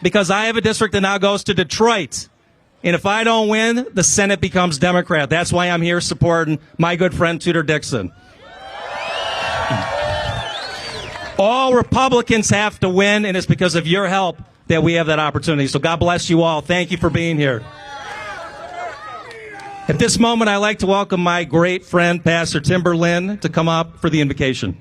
because I have a district that now goes to Detroit. And if I don't win, the Senate becomes Democrat. That's why I'm here supporting my good friend Tudor Dixon. All Republicans have to win, and it's because of your help that we have that opportunity. So God bless you all. Thank you for being here. At this moment, I'd like to welcome my great friend, Pastor Tim Berlin, to come up for the invocation.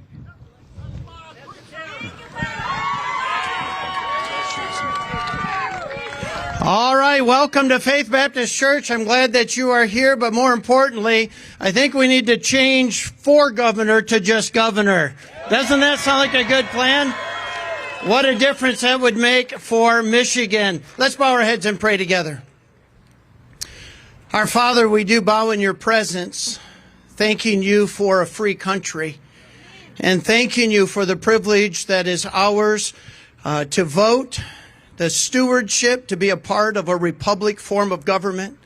All right, welcome to Faith Baptist Church. I'm glad that you are here, but more importantly, I think we need to change for governor to just governor. Doesn't that sound like a good plan? What a difference that would make for Michigan. Let's bow our heads and pray together. Our Father, we do bow in your presence, thanking you for a free country and thanking you for the privilege that is ours to vote, the stewardship to be a part of a republic form of government.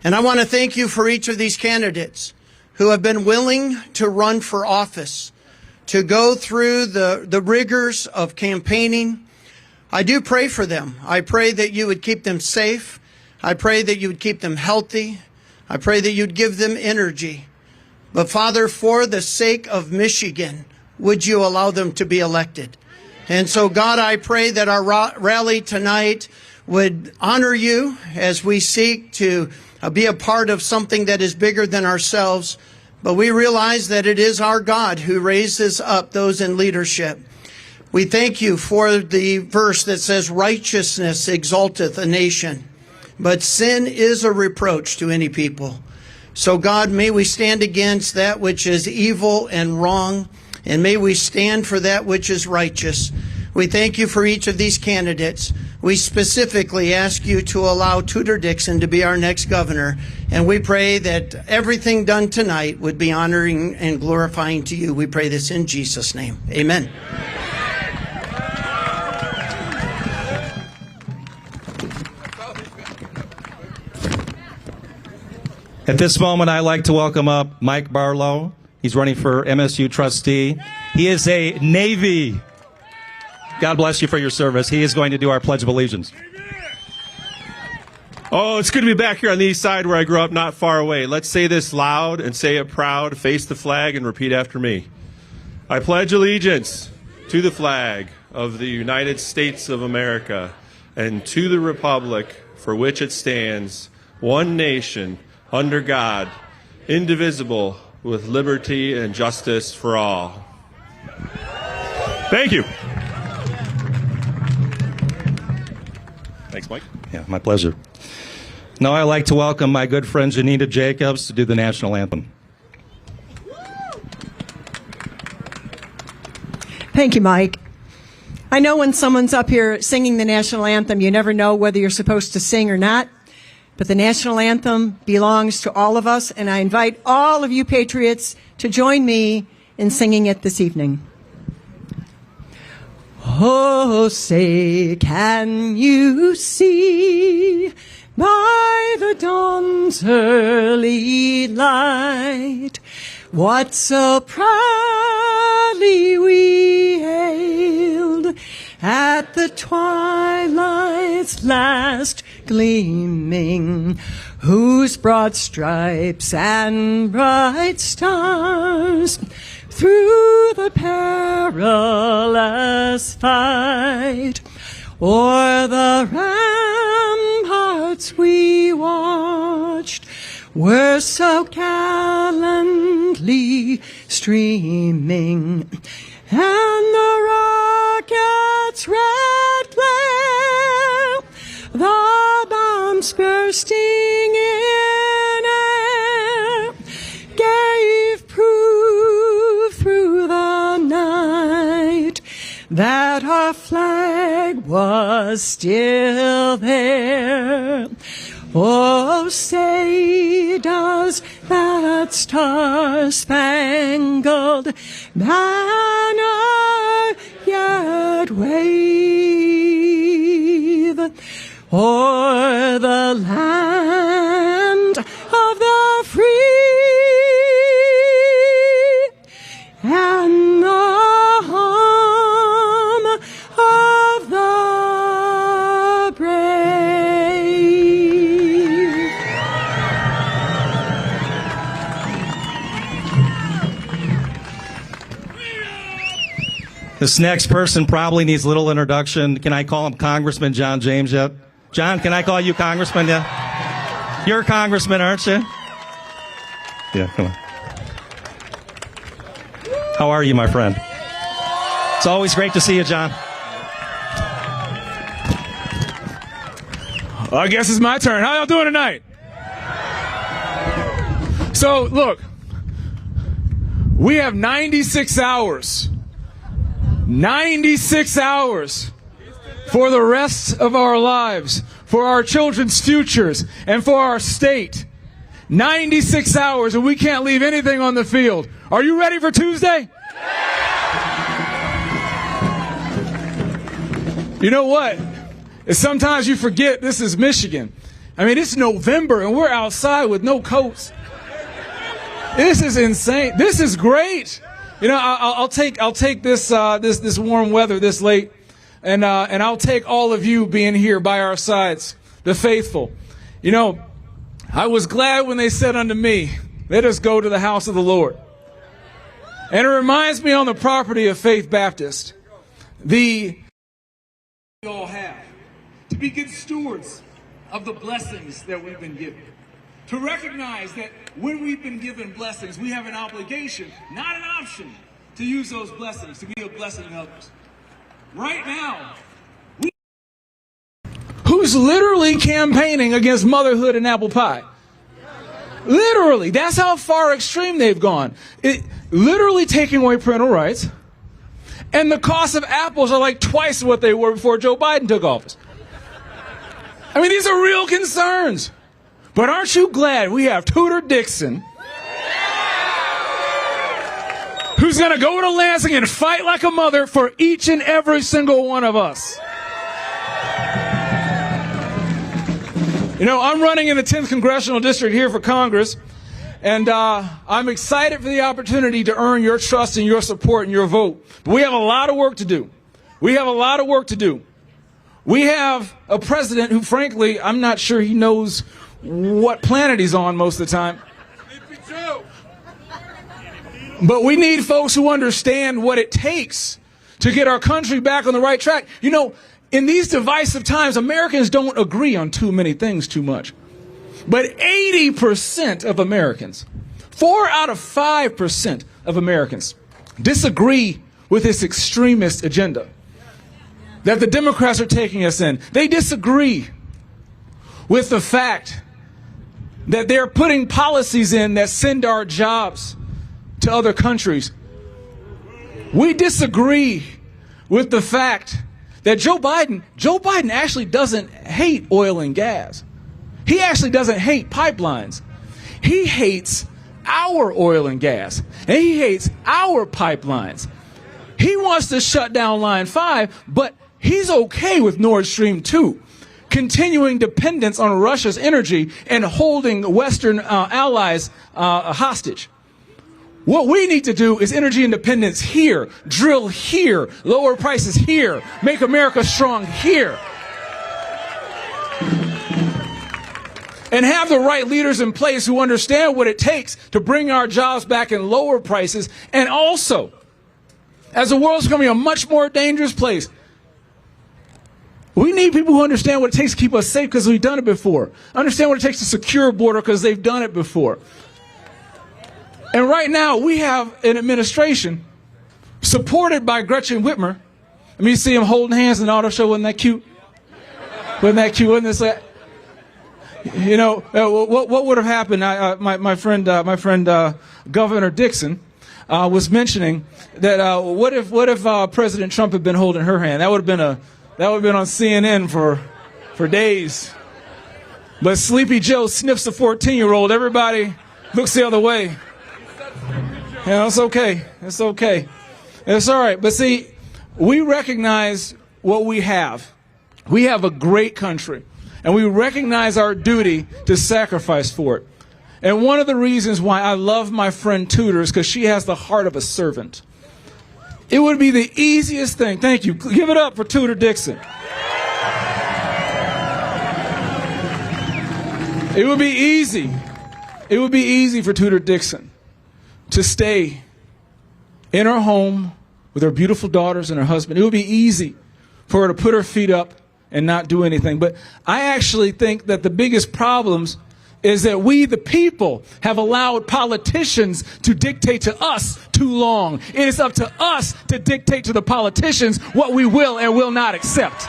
And I want to thank you for each of these candidates who have been willing to run for office, to go through the rigors of campaigning. I do pray for them. I pray that you would keep them safe. I pray that you would keep them healthy. I pray that you'd give them energy. But Father, for the sake of Michigan, would you allow them to be elected? And so, God, I pray that our rally tonight would honor you as we seek to be a part of something that is bigger than ourselves. But we realize that it is our God who raises up those in leadership. We thank you for the verse that says, righteousness exalteth a nation, but sin is a reproach to any people. So, God, may we stand against that which is evil and wrong, and may we stand for that which is righteous. We thank you for each of these candidates. We specifically ask you to allow Tudor Dixon to be our next governor, and we pray that everything done tonight would be honoring and glorifying to you. We pray this in Jesus' name. Amen. At this moment, I'd like to welcome up Mike Barlow. He's running for MSU trustee. He is a Navy. God bless you for your service. He is going to do our Pledge of Allegiance. Oh, it's good to be back here on the east side where I grew up, not far away. Let's say this loud and say it proud. Face the flag and repeat after me. I pledge allegiance to the flag of the United States of America and to the republic for which it stands, one nation, under God, indivisible, with liberty and justice for all. Thank you. Thanks, Mike. Yeah, my pleasure. Now I'd like to welcome my good friend Janita Jacobs to do the national anthem. Thank you, Mike. I know when someone's up here singing the national anthem, you never know whether you're supposed to sing or not. But the national anthem belongs to all of us, and I invite all of you patriots to join me in singing it this evening. Oh, say, can you see by the dawn's early light what so proudly we hailed at the twilight's last gleaming, whose broad stripes and bright stars through the perilous fight o'er the ramparts we watched were so gallantly streaming, and the rocket's red glare, the bombs bursting in air, gave proof through the night that our flag was still there. Oh, say, does that star-spangled banner yet wave o'er the land of the free and the home of the This next person probably needs a little introduction. Can I call him Congressman John James yet? John, can I call you Congressman yet? You're a congressman, aren't you? Yeah, come on. How are you, my friend? It's always great to see you, John. I guess it's my turn. How y'all doing tonight? So, look, we have 96 hours. 96 hours for the rest of our lives, for our children's futures, and for our state. 96 hours, and we can't leave anything on the field. Are you ready for Tuesday? You know what? Sometimes you forget this is Michigan. I mean, it's November, and we're outside with no coats. This is insane. This is great. You know, I'll take this this warm weather this late, and I'll take all of you being here by our sides, the faithful. You know, I was glad when they said unto me, "Let us go to the house of the Lord." And it reminds me on the property of Faith Baptist, we all have to be good stewards of the blessings that we've been given. To recognize that when we've been given blessings, we have an obligation, not an option, to use those blessings, to be a blessing to others. Right now, who's literally campaigning against motherhood and apple pie? Literally. That's how far extreme they've gone. Literally taking away parental rights. And the cost of apples are like twice what they were before Joe Biden took office. I mean, these are real concerns. But aren't you glad we have Tudor Dixon, who's going to go to Lansing and fight like a mother for each and every single one of us? You know, I'm running in the 10th Congressional District here for Congress, and I'm excited for the opportunity to earn your trust and your support and your vote. But we have a lot of work to do. We have a lot of work to do. We have a president who, frankly, I'm not sure he knows what planet he's on most of the time. But we need folks who understand what it takes to get our country back on the right track. You know, in these divisive times, Americans don't agree on too many things too much. But 80% of Americans, 4 out of 5% of Americans, disagree with this extremist agenda that the Democrats are taking us in. They disagree with the fact that they're putting policies in that send our jobs to other countries. We disagree with the fact that Joe Biden actually doesn't hate oil and gas. He actually doesn't hate pipelines. He hates our oil and gas, and he hates our pipelines. He wants to shut down Line 5, but he's okay with Nord Stream 2. Continuing dependence on Russia's energy and holding Western allies hostage. What we need to do is energy independence here, drill here, lower prices here, make America strong here. And have the right leaders in place who understand what it takes to bring our jobs back and lower prices. And also, as the world's becoming a much more dangerous place, we need people who understand what it takes to keep us safe because we've done it before. Understand what it takes to secure a border because they've done it before. And right now, we have an administration supported by Gretchen Whitmer. I mean, you see them holding hands in the auto show. Wasn't that cute? Wasn't that cute? Wasn't this like, you know, what would have happened? My friend Governor Dixon was mentioning that what if President Trump had been holding her hand? That would have been on CNN for days. But Sleepy Joe sniffs a 14-year-old. Everybody looks the other way. Yeah, it's okay. It's okay. It's all right. But see, we recognize what we have. We have a great country, and we recognize our duty to sacrifice for it. And one of the reasons why I love my friend Tudor is because she has the heart of a servant. It would be the easiest thing. Thank you. Give it up for Tudor Dixon. It would be easy. It would be easy for Tudor Dixon to stay in her home with her beautiful daughters and her husband. It would be easy for her to put her feet up and not do anything. But I actually think that the biggest problems is that we, the people, have allowed politicians to dictate to us too long. It is up to us to dictate to the politicians what we will and will not accept.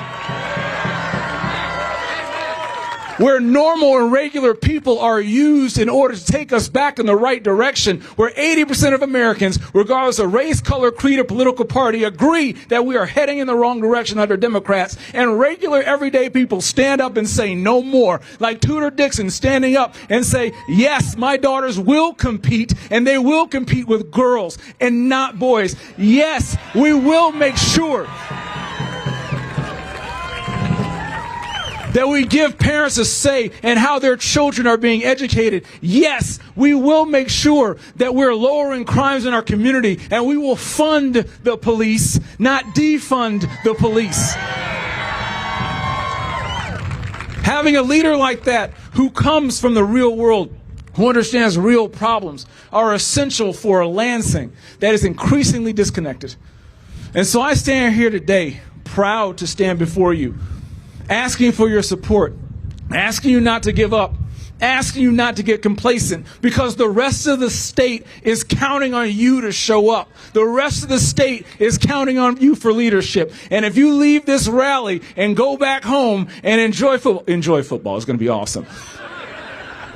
Where normal and regular people are used in order to take us back in the right direction, where 80% of Americans, regardless of race, color, creed, or political party, agree that we are heading in the wrong direction under Democrats, and regular everyday people stand up and say no more, like Tudor Dixon standing up and say, yes, my daughters will compete, and they will compete with girls and not boys. Yes, we will make sure that we give parents a say in how their children are being educated. Yes, we will make sure that we're lowering crimes in our community, and we will fund the police, not defund the police. Having a leader like that who comes from the real world, who understands real problems, are essential for a Lansing that is increasingly disconnected. And so I stand here today proud to stand before you, asking for your support, asking you not to give up, asking you not to get complacent, because the rest of the state is counting on you to show up. The rest of the state is counting on you for leadership. And if you leave this rally and go back home and enjoy football, it's going to be awesome.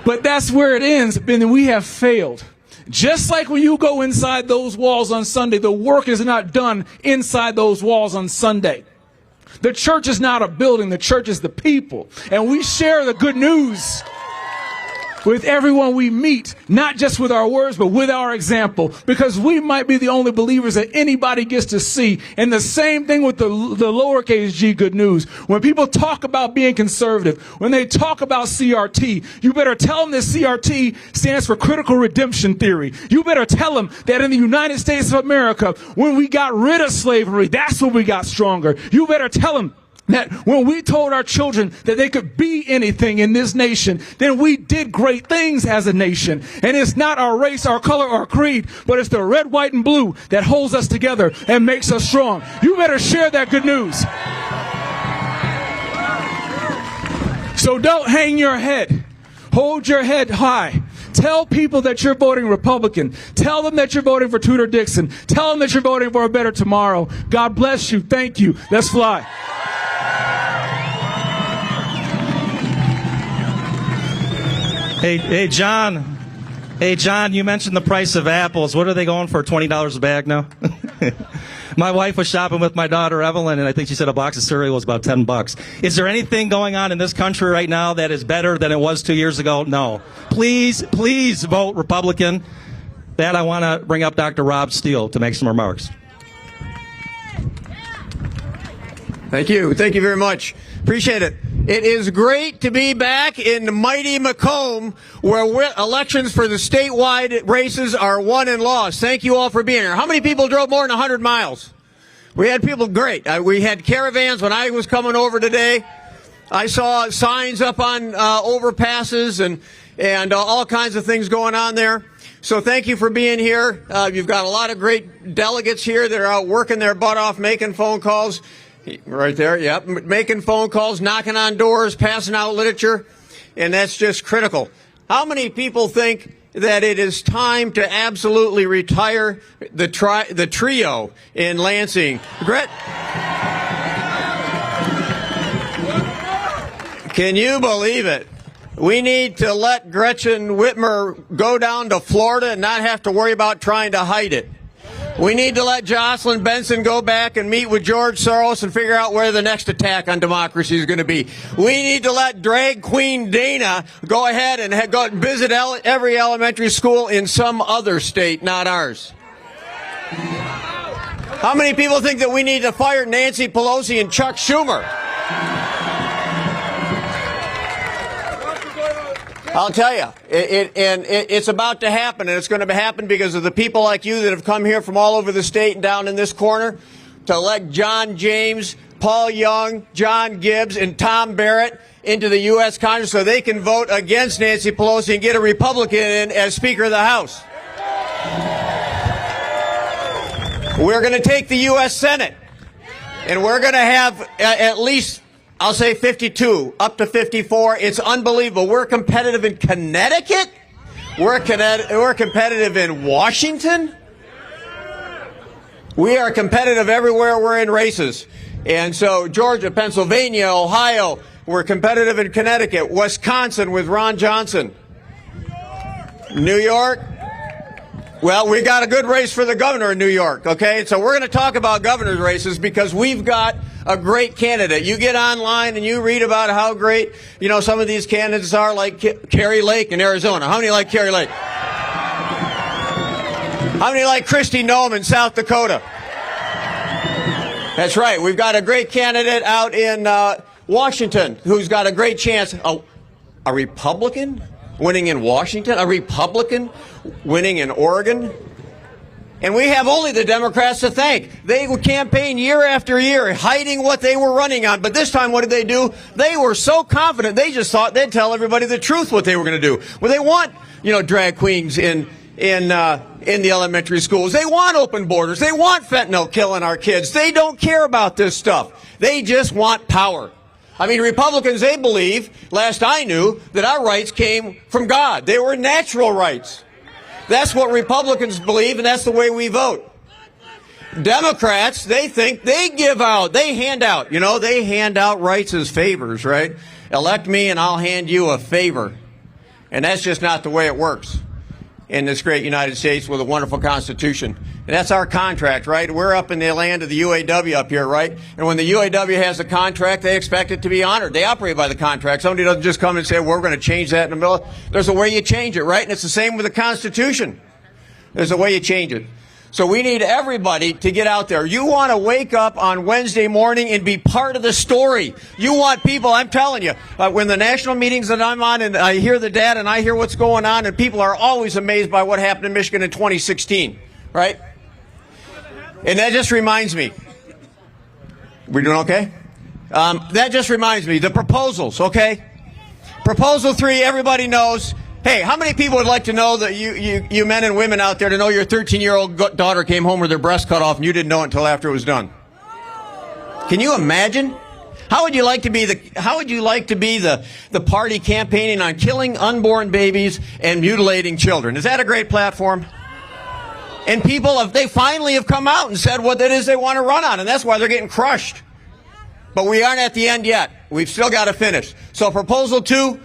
But that's where it ends, then we have failed. Just like when you go inside those walls on Sunday, the work is not done inside those walls on Sunday. The church is not a building, the church is the people. And we share the good news with everyone we meet, not just with our words, but with our example, because we might be the only believers that anybody gets to see. And the same thing with the lowercase g good news. When people talk about being conservative, when they talk about CRT, you better tell them that CRT stands for critical redemption theory. You better tell them that in the United States of America, when we got rid of slavery, that's when we got stronger. You better tell them that when we told our children that they could be anything in this nation, then we did great things as a nation. And it's not our race, our color, our creed, but it's the red, white, and blue that holds us together and makes us strong. You better share that good news. So don't hang your head. Hold your head high. Tell people that you're voting Republican. Tell them that you're voting for Tudor Dixon. Tell them that you're voting for a better tomorrow. God bless you. Thank you. Let's fly. Hey, John. Hey, John, you mentioned the price of apples. What are they going for, $20 a bag now? My wife was shopping with my daughter, Evelyn, and I think she said a box of cereal was about $10. Is there anything going on in this country right now that is better than it was 2 years ago? No. Please, please vote Republican. That I want to bring up Dr. Rob Steele to make some remarks. Thank you. Thank you very much. Appreciate it. It is great to be back in mighty Macomb, where elections for the statewide races are won and lost. Thank you all for being here. How many people drove more than 100 miles? We had people, great. We had caravans when I was coming over today. I saw signs up on overpasses and all kinds of things going on there. So thank you for being here. You've got a lot of great delegates here that are out working their butt off, making phone calls. Right there, yep. Making phone calls, knocking on doors, passing out literature, and that's just critical. How many people think that it is time to absolutely retire the trio in Lansing? Can you believe it? We need to let Gretchen Whitmer go down to Florida and not have to worry about trying to hide it. We need to let Jocelyn Benson go back and meet with George Soros and figure out where the next attack on democracy is going to be. We need to let drag queen Dana go ahead and go visit every elementary school in some other state, not ours. How many people think that we need to fire Nancy Pelosi and Chuck Schumer? I'll tell you, it's about to happen, and it's going to happen because of the people like you that have come here from all over the state and down in this corner to elect John James, Paul Young, John Gibbs, and Tom Barrett into the U.S. Congress so they can vote against Nancy Pelosi and get a Republican in as Speaker of the House. We're going to take the U.S. Senate, and we're going to have at least, I'll say 52, up to 54. It's unbelievable. We're competitive in Connecticut. We're competitive in Washington. We are competitive everywhere we're in races. And so Georgia, Pennsylvania, Ohio, we're competitive in Connecticut. Wisconsin with Ron Johnson. New York. Well, we got a good race for the governor in New York, okay? So we're going to talk about governor's races because we've got a great candidate. You get online and you read about how great, you know, some of these candidates are, like Carrie Lake in Arizona. How many like Carrie Lake? How many like Kristi Noem in South Dakota? That's right. We've got a great candidate out in Washington who's got a great chance. A Republican winning in Washington? A Republican winning in Oregon? And we have only the Democrats to thank. They would campaign year after year, hiding what they were running on. But this time, what did they do? They were so confident, they just thought they'd tell everybody the truth what they were going to do. Well, they want, you know, drag queens in the elementary schools. They want open borders. They want fentanyl killing our kids. They don't care about this stuff. They just want power. I mean, Republicans, they believe, last I knew, that our rights came from God. They were natural rights. That's what Republicans believe, and that's the way we vote. Democrats, they think they give out, they hand out, you know, they hand out rights as favors, right? Elect me and I'll hand you a favor. And that's just not the way it works in this great United States with a wonderful Constitution. And that's our contract, right? We're up in the land of the UAW up here, right? And when the UAW has a contract, they expect it to be honored. They operate by the contract. Somebody doesn't just come and say, well, we're going to change that in the middle. There's a way you change it, right? And it's the same with the Constitution. There's a way you change it. So we need everybody to get out there. You want to wake up on Wednesday morning and be part of the story. You want people, I'm telling you, when the national meetings that I'm on and I hear the data and I hear what's going on, and people are always amazed by what happened in Michigan in 2016, right? And that just reminds me. We doing okay? That just reminds me, the proposals, okay? Proposal 3, everybody knows. Hey, how many people would like to know that you men and women out there to know your 13-year-old daughter came home with her breast cut off and you didn't know it until after it was done? Can you imagine? How would you like to be the party campaigning on killing unborn babies and mutilating children? Is that a great platform? And people, they finally have come out and said what it is they want to run on, and that's why they're getting crushed. But we aren't at the end yet. We've still got to finish. So Proposal 2,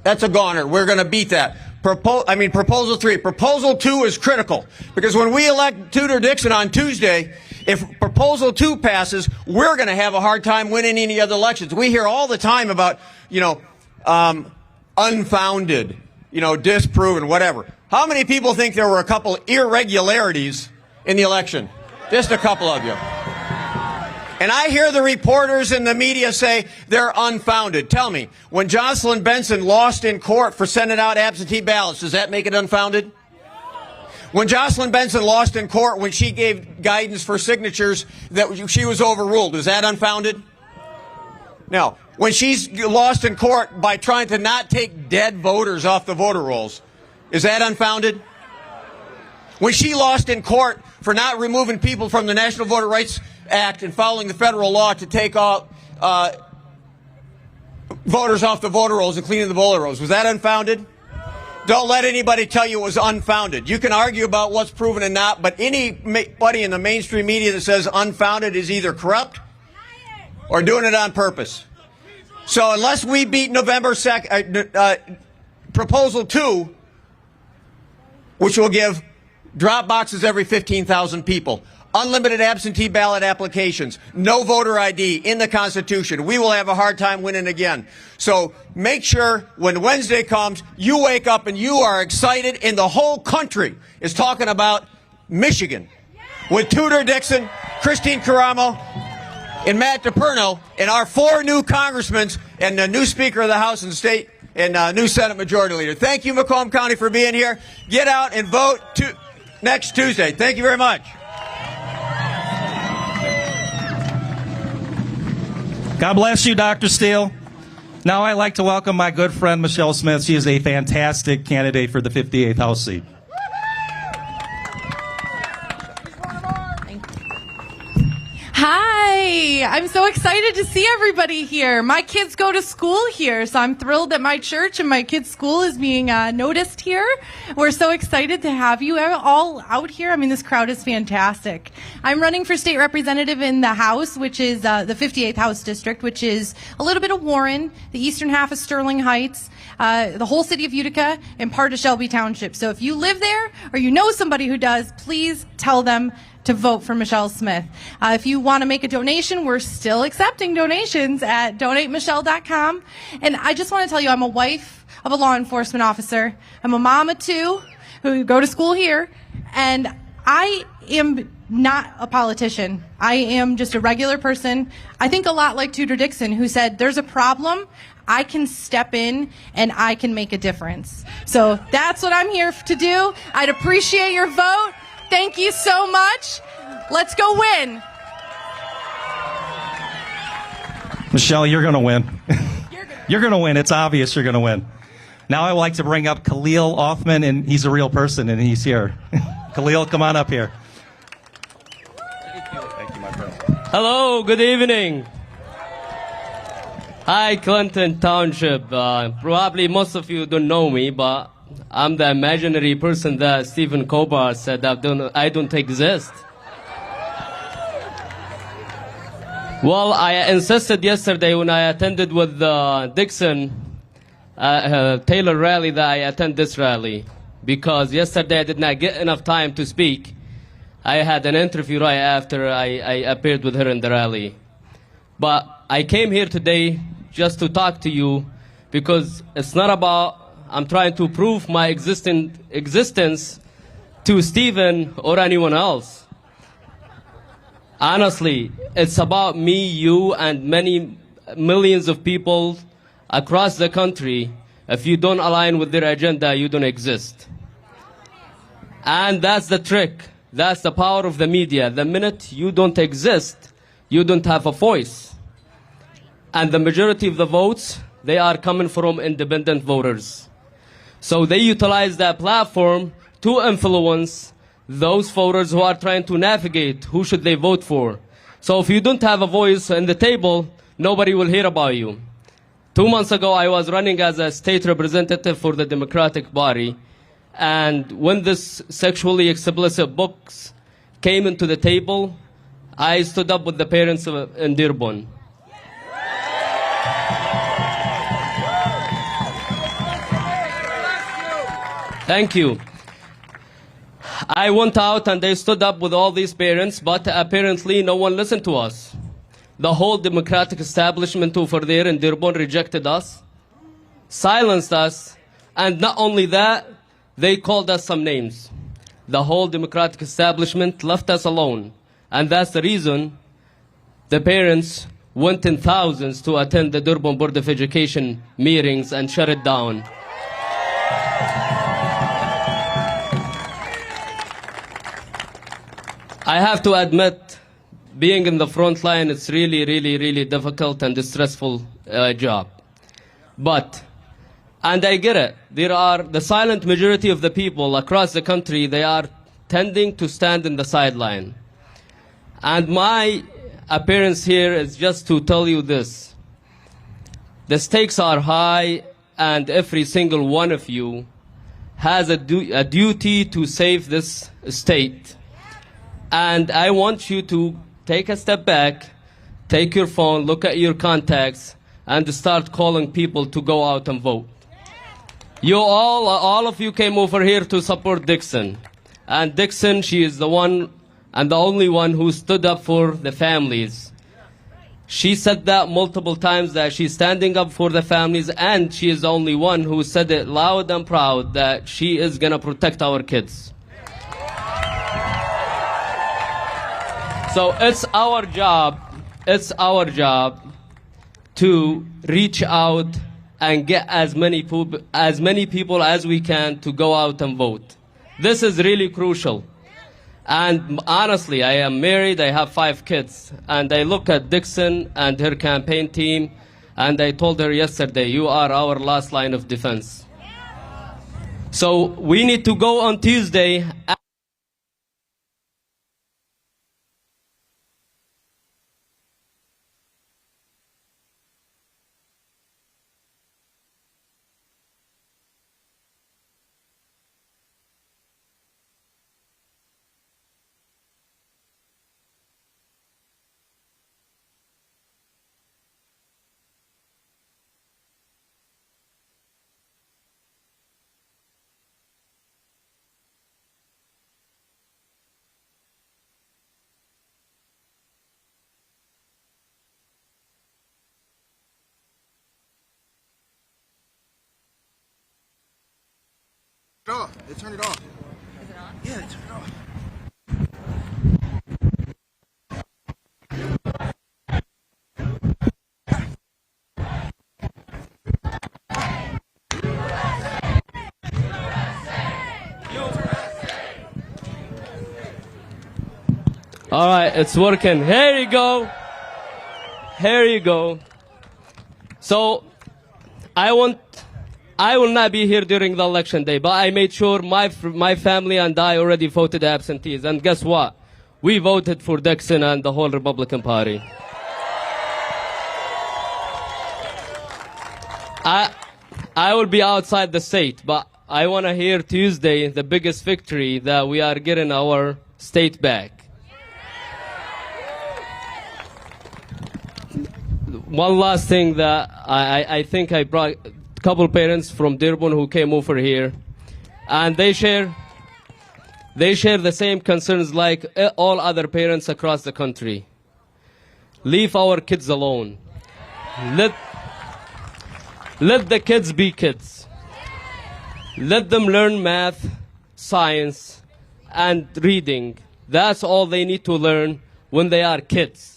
that's a goner. We're going to beat that. Proposal 3. Proposal 2 is critical because when we elect Tudor Dixon on Tuesday, if Proposal 2 passes, we're going to have a hard time winning any other elections. We hear all the time about, unfounded, disproven, whatever. How many people think there were a couple irregularities in the election? Just a couple of you. And I hear the reporters in the media say they're unfounded. Tell me, when Jocelyn Benson lost in court for sending out absentee ballots, does that make it unfounded? When Jocelyn Benson lost in court when she gave guidance for signatures that she was overruled, is that unfounded? No. When she's lost in court by trying to not take dead voters off the voter rolls, is that unfounded? When she lost in court for not removing people from the National Voter Rights Act and following the federal law to take off voters off the voter rolls and cleaning the voter rolls, was that unfounded? Don't let anybody tell you it was unfounded. You can argue about what's proven and not, but anybody in the mainstream media that says unfounded is either corrupt or doing it on purpose. So unless we beat November 2nd, Proposal 2, which will give drop boxes every 15,000 people, unlimited absentee ballot applications, no voter ID in the Constitution, we will have a hard time winning again. So make sure when Wednesday comes, you wake up and you are excited, and the whole country is talking about Michigan with Tudor Dixon, Christina Caramo, and Matt Diperno, and our 4 new congressmen and the new Speaker of the House and the State and new Senate Majority Leader. Thank you, Macomb County, for being here. Get out and vote next Tuesday. Thank you very much. God bless you, Dr. Steele. Now I'd like to welcome my good friend, Michelle Smith. She is a fantastic candidate for the 58th House seat. I'm so excited to see everybody here. My kids go to school here, so I'm thrilled that my church and my kids' school is being noticed here. We're so excited to have you all out here. I mean, this crowd is fantastic. I'm running for state representative in the House, which is the 58th House District, which is a little bit of Warren, the eastern half of Sterling Heights, the whole city of Utica, and part of Shelby Township. So if you live there or you know somebody who does, please tell them to vote for Michelle Smith. If you want to make a donation, we're still accepting donations at donatemichelle.com. And I just want to tell you, I'm a wife of a law enforcement officer. I'm a mom of two who go to school here. And I am not a politician. I am just a regular person. I think a lot like Tudor Dixon, who said, there's a problem, I can step in and I can make a difference. So that's what I'm here to do. I'd appreciate your vote. Thank you so much. Let's go win. Michelle, you're going to win. You're going to win. It's obvious you're going to win. Now I would like to bring up Khalil Hoffman, and he's a real person, and he's here. Khalil, come on up here. Thank you, my friend. Hello, good evening. Hi, Clinton Township. Probably most of you don't know me, but I'm the imaginary person that Stephen Colbert said I don't exist. Well, I insisted yesterday when I attended with Dixon Taylor rally that I attend this rally, because yesterday I did not get enough time to speak. I had an interview right after I appeared with her in the rally. But I came here today just to talk to you, because it's not about I'm trying to prove my existence to Stephen or anyone else. Honestly, it's about me, you, and many millions of people across the country. If you don't align with their agenda, you don't exist. And that's the trick. That's the power of the media. The minute you don't exist, you don't have a voice. And the majority of the votes, they are coming from independent voters. So they utilize that platform to influence those voters who are trying to navigate who should they vote for. So if you don't have a voice in the table, nobody will hear about you. 2 months ago, I was running as a state representative for the Democratic body. And when this sexually explicit books came into the table, I stood up with the parents in Diperno. Thank you. I went out and I stood up with all these parents, but apparently no one listened to us. The whole Democratic establishment over there in Diperno rejected us, silenced us, and not only that, they called us some names. The whole Democratic establishment left us alone. And that's the reason the parents went in thousands to attend the Diperno Board of Education meetings and shut it down. I have to admit, being in the front line, it's really, really, really difficult and a stressful job. And I get it. There are the silent majority of the people across the country, they are tending to stand in the sideline. And my appearance here is just to tell you this. The stakes are high, and every single one of you has a duty to save this state. And I want you to take a step back, take your phone, look at your contacts, and start calling people to go out and vote. You all of you came over here to support Dixon. And Dixon, she is the one and the only one who stood up for the families. She said that multiple times, that she's standing up for the families, and she is the only one who said it loud and proud that she is going to protect our kids. So it's our job to reach out and get as many people as we can to go out and vote. This is really crucial. And honestly, I am married, I have 5 kids, and I look at Dixon and her campaign team, and I told her yesterday, you are our last line of defense. So we need to go on Tuesday. off. They turned it off. Is it on? Yeah, they turned it off. All right, it's working. Here you go. Here you go. So, I will not be here during the election day, but I made sure my family and I already voted absentees. And guess what? We voted for Dixon and the whole Republican Party. I will be outside the state, but I want to hear Tuesday the biggest victory that we are getting our state back. One last thing that I think I brought a couple parents from Dearborn who came over here, and they share the same concerns like all other parents across the country. Leave our kids alone. Let the kids be kids. Let them learn math, science, and reading. That's all they need to learn when they are kids.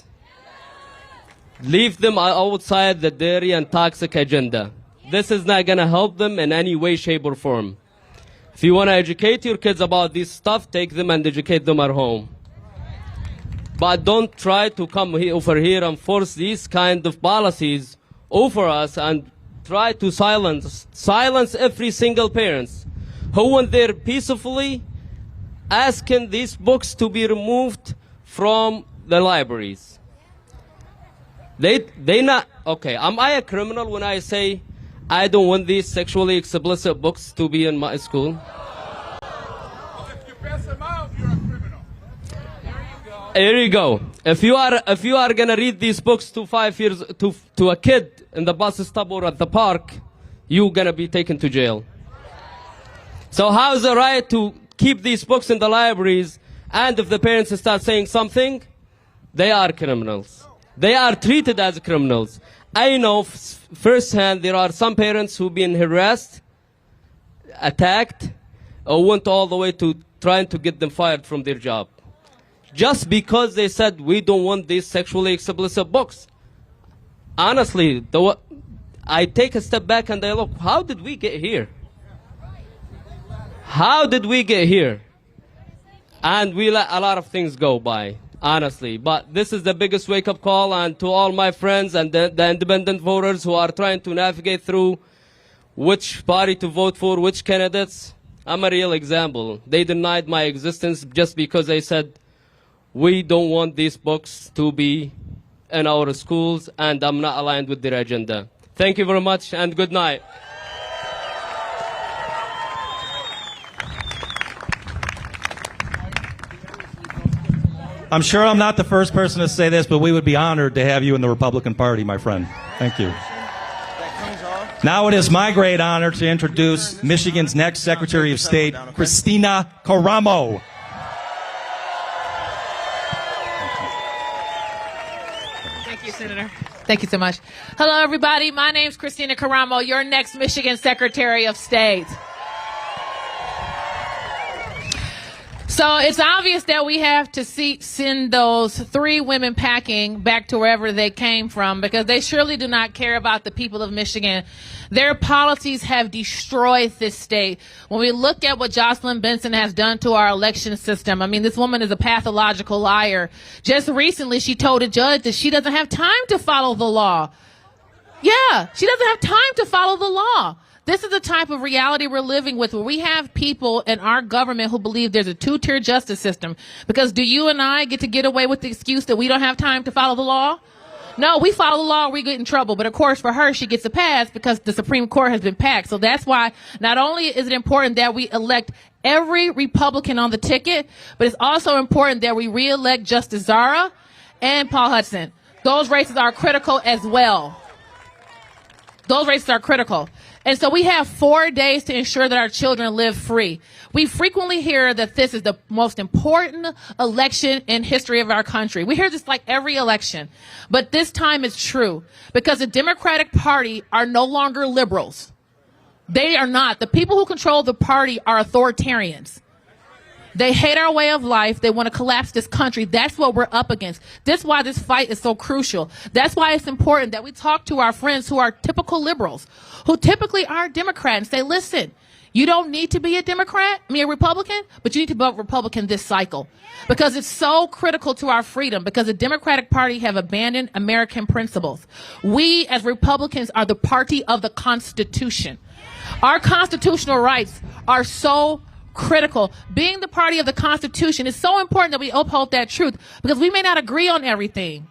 Leave them outside the dirty and toxic agenda. This is not going to help them in any way, shape, or form. If you want to educate your kids about this stuff, take them and educate them at home. But don't try to come over here and force these kind of policies over us and try to silence every single parent who went there peacefully asking these books to be removed from the libraries. They not, okay, am I a criminal when I say I don't want these sexually explicit books to be in my school? If you pass them out, you're a criminal. There you go. If you are gonna read these books to 5 years to a kid in the bus stop or at the park, you're gonna be taken to jail. So how is it right to keep these books in the libraries, and if the parents start saying something, they are criminals. They are treated as criminals. I know firsthand there are some parents who've been harassed, attacked, or went all the way to trying to get them fired from their job. Just because they said, we don't want these sexually explicit books. Honestly, I take a step back and I look, how did we get here? How did we get here? And we let a lot of things go by. Honestly, but this is the biggest wake-up call, and to all my friends and the independent voters who are trying to navigate through which party to vote for, which candidates, I'm a real example. They denied my existence just because they said, we don't want these books to be in our schools, and I'm not aligned with their agenda. Thank you very much, and good night. I'm sure I'm not the first person to say this, but we would be honored to have you in the Republican Party, my friend. Thank you. Now it is my great honor to introduce Michigan's next Secretary of State, Christina Caramo. Thank you, Senator. Thank you so much. Hello, everybody. My name's Christina Caramo, your next Michigan Secretary of State. So it's obvious that we have to send those 3 women packing back to wherever they came from, because they surely do not care about the people of Michigan. Their policies have destroyed this state. When we look at what Jocelyn Benson has done to our election system, I mean, this woman is a pathological liar. Just recently, she told a judge that she doesn't have time to follow the law. Yeah, she doesn't have time to follow the law. This is the type of reality we're living with, where we have people in our government who believe there's a 2-tier justice system. Because do you and I get away with the excuse that we don't have time to follow the law? No, we follow the law, we get in trouble. But of course, for her, she gets a pass because the Supreme Court has been packed. So that's why not only is it important that we elect every Republican on the ticket, but it's also important that we re-elect Justice Zara and Paul Hudson. Those races are critical as well. Those races are critical. And so we have 4 days to ensure that our children live free. We frequently hear that this is the most important election in history of our country. We hear this like every election. But this time it's true, because the Democratic Party are no longer liberals. They are not. The people who control the party are authoritarians. They hate our way of life. They want to collapse this country. That's what we're up against. That's why this fight is so crucial. That's why it's important that we talk to our friends who are typical liberals, who typically are Democrats, and say, listen, you don't need to be a Democrat, a Republican, but you need to vote Republican this cycle. Because it's so critical to our freedom, because the Democratic Party have abandoned American principles. We, as Republicans, are the party of the Constitution. Our constitutional rights are so critical. Being the party of the Constitution is so important that we uphold that truth, because we may not agree on everything.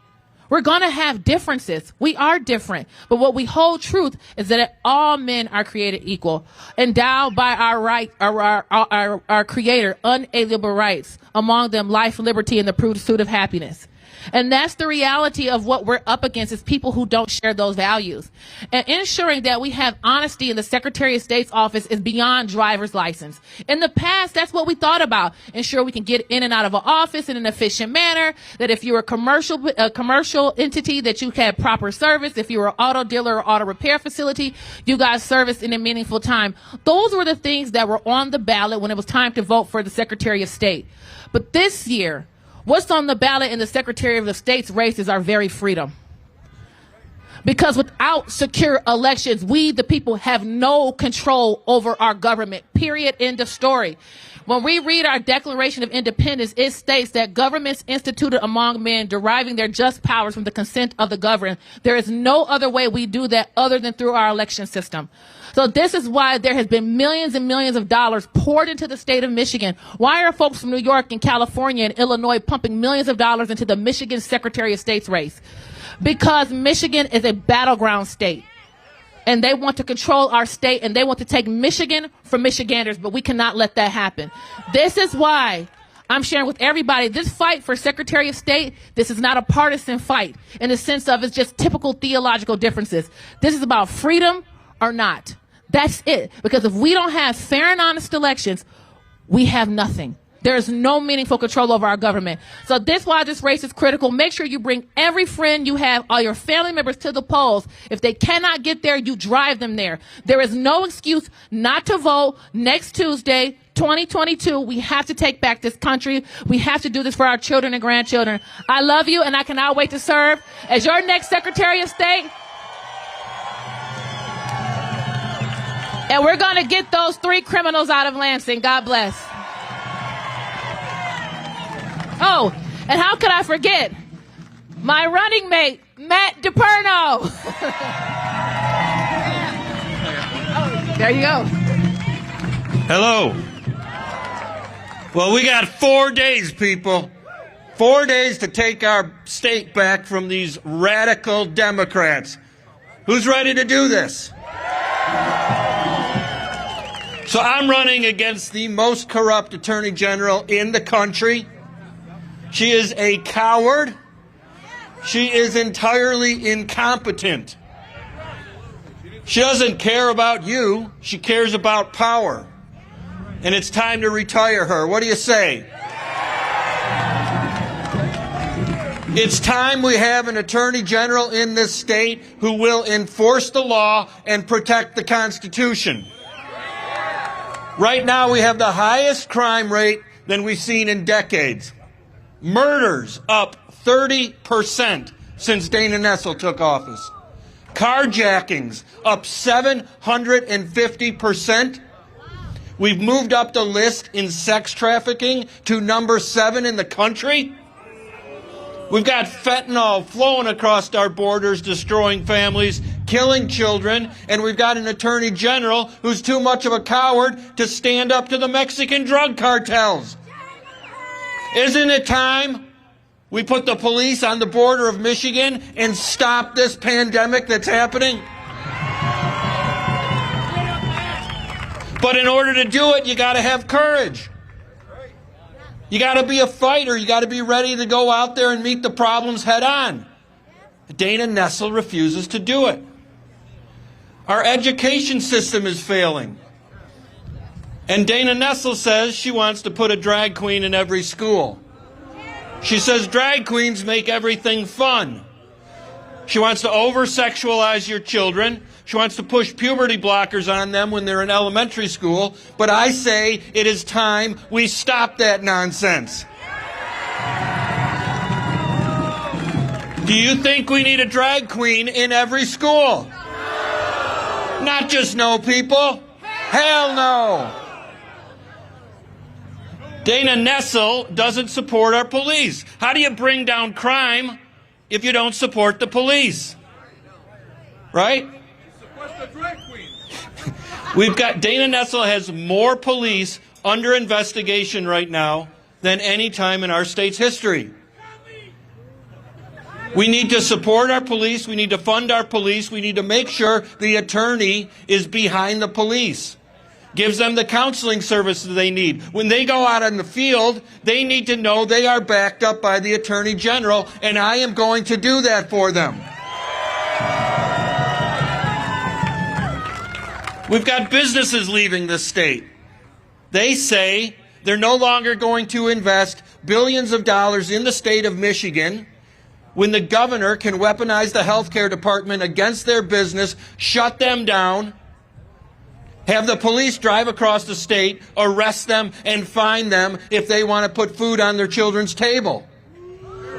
We're going to have differences. We are different. But what we hold truth is that all men are created equal, endowed by our Creator, unalienable rights, among them life, liberty, and the pursuit of happiness. And that's the reality of what we're up against, is people who don't share those values. And ensuring that we have honesty in the Secretary of State's office is beyond driver's license. In the past, that's what we thought about. Ensure we can get in and out of an office in an efficient manner, that if you're a commercial entity, that you had proper service. If you were an auto dealer or auto repair facility, you got service in a meaningful time. Those were the things that were on the ballot when it was time to vote for the Secretary of State. But this year, what's on the ballot in the Secretary of State's race is our very freedom. Because without secure elections, we, the people, have no control over our government. Period. End of story. When we read our Declaration of Independence, it states that governments instituted among men deriving their just powers from the consent of the governed. There is no other way we do that other than through our election system. So this is why there has been millions and millions of dollars poured into the state of Michigan. Why are folks from New York and California and Illinois pumping millions of dollars into the Michigan Secretary of State's race? Because Michigan is a battleground state. And they want to control our state, and they want to take Michigan from Michiganders, but we cannot let that happen. This is why I'm sharing with everybody, this fight for Secretary of State, this is not a partisan fight in the sense of it's just typical theological differences. This is about freedom or not. That's it. Because if we don't have fair and honest elections, we have nothing. There is no meaningful control over our government. So this is why this race is critical. Make sure you bring every friend you have, all your family members, to the polls. If they cannot get there, you drive them there. There is no excuse not to vote next Tuesday, 2022. We have to take back this country. We have to do this for our children and grandchildren. I love you, and I cannot wait to serve as your next Secretary of State. And we're going to get those 3 criminals out of Lansing. God bless. Oh, and how could I forget my running mate, Matt Diperno? There you go. Hello. Well, we got 4 days, people. 4 days to take our state back from these radical Democrats. Who's ready to do this? So I'm running against the most corrupt attorney general in the country. She is a coward. She is entirely incompetent. She doesn't care about you. She cares about power. And it's time to retire her. What do you say? It's time we have an attorney general in this state who will enforce the law and protect the Constitution. Right now we have the highest crime rate than we've seen in decades. Murders up 30% since Dana Nessel took office. Carjackings up 750%. We've moved up the list in sex trafficking to number 7 in the country. We've got fentanyl flowing across our borders, destroying families, killing children, and we've got an attorney general who's too much of a coward to stand up to the Mexican drug cartels. Isn't it time we put the police on the border of Michigan and stop this pandemic that's happening? But in order to do it, you got to have courage. You got to be a fighter. You got to be ready to go out there and meet the problems head on. Dana Nessel refuses to do it. Our education system is failing. And Dana Nessel says she wants to put a drag queen in every school. She says drag queens make everything fun. She wants to over-sexualize your children. She wants to push puberty blockers on them when they're in elementary school. But I say it is time we stop that nonsense. Do you think we need a drag queen in every school? Not just no, people. Hell no. Dana Nessel doesn't support our police. How do you bring down crime if you don't support the police? Right? We've got Dana Nessel has more police under investigation right now than any time in our state's history. We need to support our police. We need to fund our police. We need to make sure the attorney is behind the police, gives them the counseling services they need. When they go out in the field, they need to know they are backed up by the Attorney General, and I am going to do that for them. We've got businesses leaving the state. They say they're no longer going to invest billions of dollars in the state of Michigan when the governor can weaponize the healthcare department against their business, shut them down, have the police drive across the state, arrest them, and fine them if they want to put food on their children's table.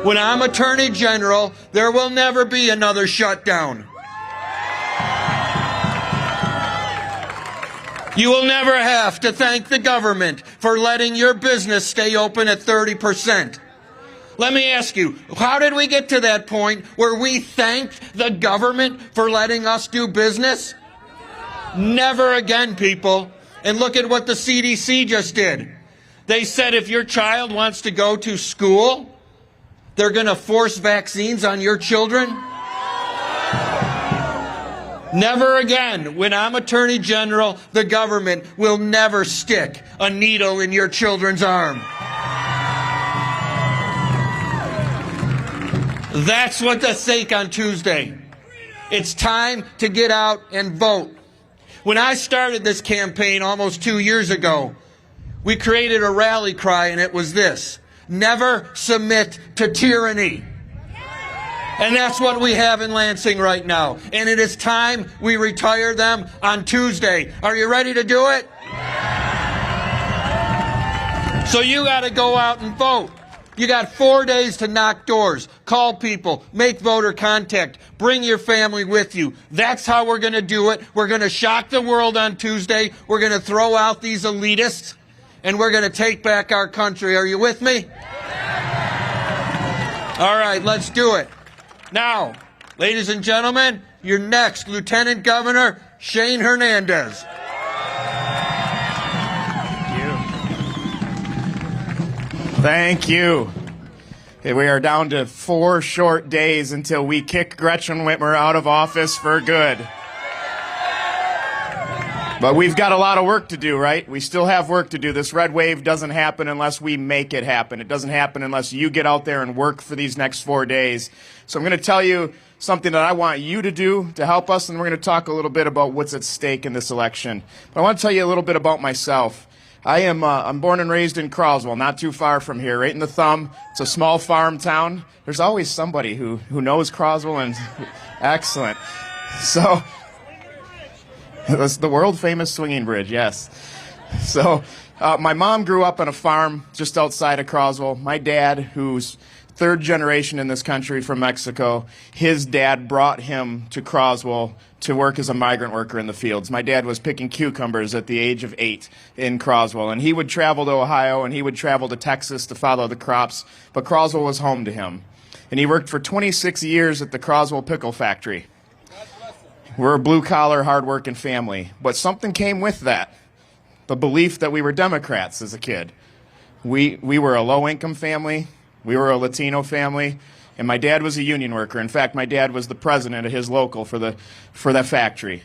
When I'm Attorney General, there will never be another shutdown. You will never have to thank the government for letting your business stay open at 30%. Let me ask you, how did we get to that point where we thanked the government for letting us do business? Never again, people. And look at what the CDC just did. They said if your child wants to go to school, they're going to force vaccines on your children. Never again. When I'm Attorney General, the government will never stick a needle in your children's arm. That's what's at stake on Tuesday. It's time to get out and vote. When I started this campaign almost 2 years ago, we created a rally cry, and it was this: never submit to tyranny. And that's what we have in Lansing right now. And it is time we retire them on Tuesday. Are you ready to do it? So you got to go out and vote. You got 4 days to knock doors, call people, make voter contact, bring your family with you. That's how we're going to do it. We're going to shock the world on Tuesday. We're going to throw out these elitists, and we're going to take back our country. Are you with me? All right, let's do it. Now, ladies and gentlemen, your next Lieutenant Governor, Shane Hernandez. Thank you. Okay, we are down to 4 short days until we kick Gretchen Whitmer out of office for good. But we've got a lot of work to do, right? We still have work to do. This red wave doesn't happen unless we make it happen. It doesn't happen unless you get out there and work for these next 4 days. So I'm going to tell you something that I want you to do to help us, and we're going to talk a little bit about what's at stake in this election. But I want to tell you a little bit about myself. I'm born and raised in Croswell, not too far from here, right in the thumb. It's a small farm town. There's always somebody who knows Croswell, and excellent. So, that's the world-famous swinging bridge, yes. So, my mom grew up on a farm just outside of Croswell. My dad, who's third generation in this country from Mexico, his dad brought him to Croswell to work as a migrant worker in the fields. My dad was picking cucumbers at the age of 8 in Croswell, and he would travel to Ohio and he would travel to Texas to follow the crops, but Croswell was home to him. And he worked for 26 years at the Croswell Pickle Factory. We're a blue-collar, hard-working family, but something came with that, the belief that we were Democrats as a kid. We were a low-income family. We were a Latino family, and my dad was a union worker. In fact, my dad was the president of his local for that factory.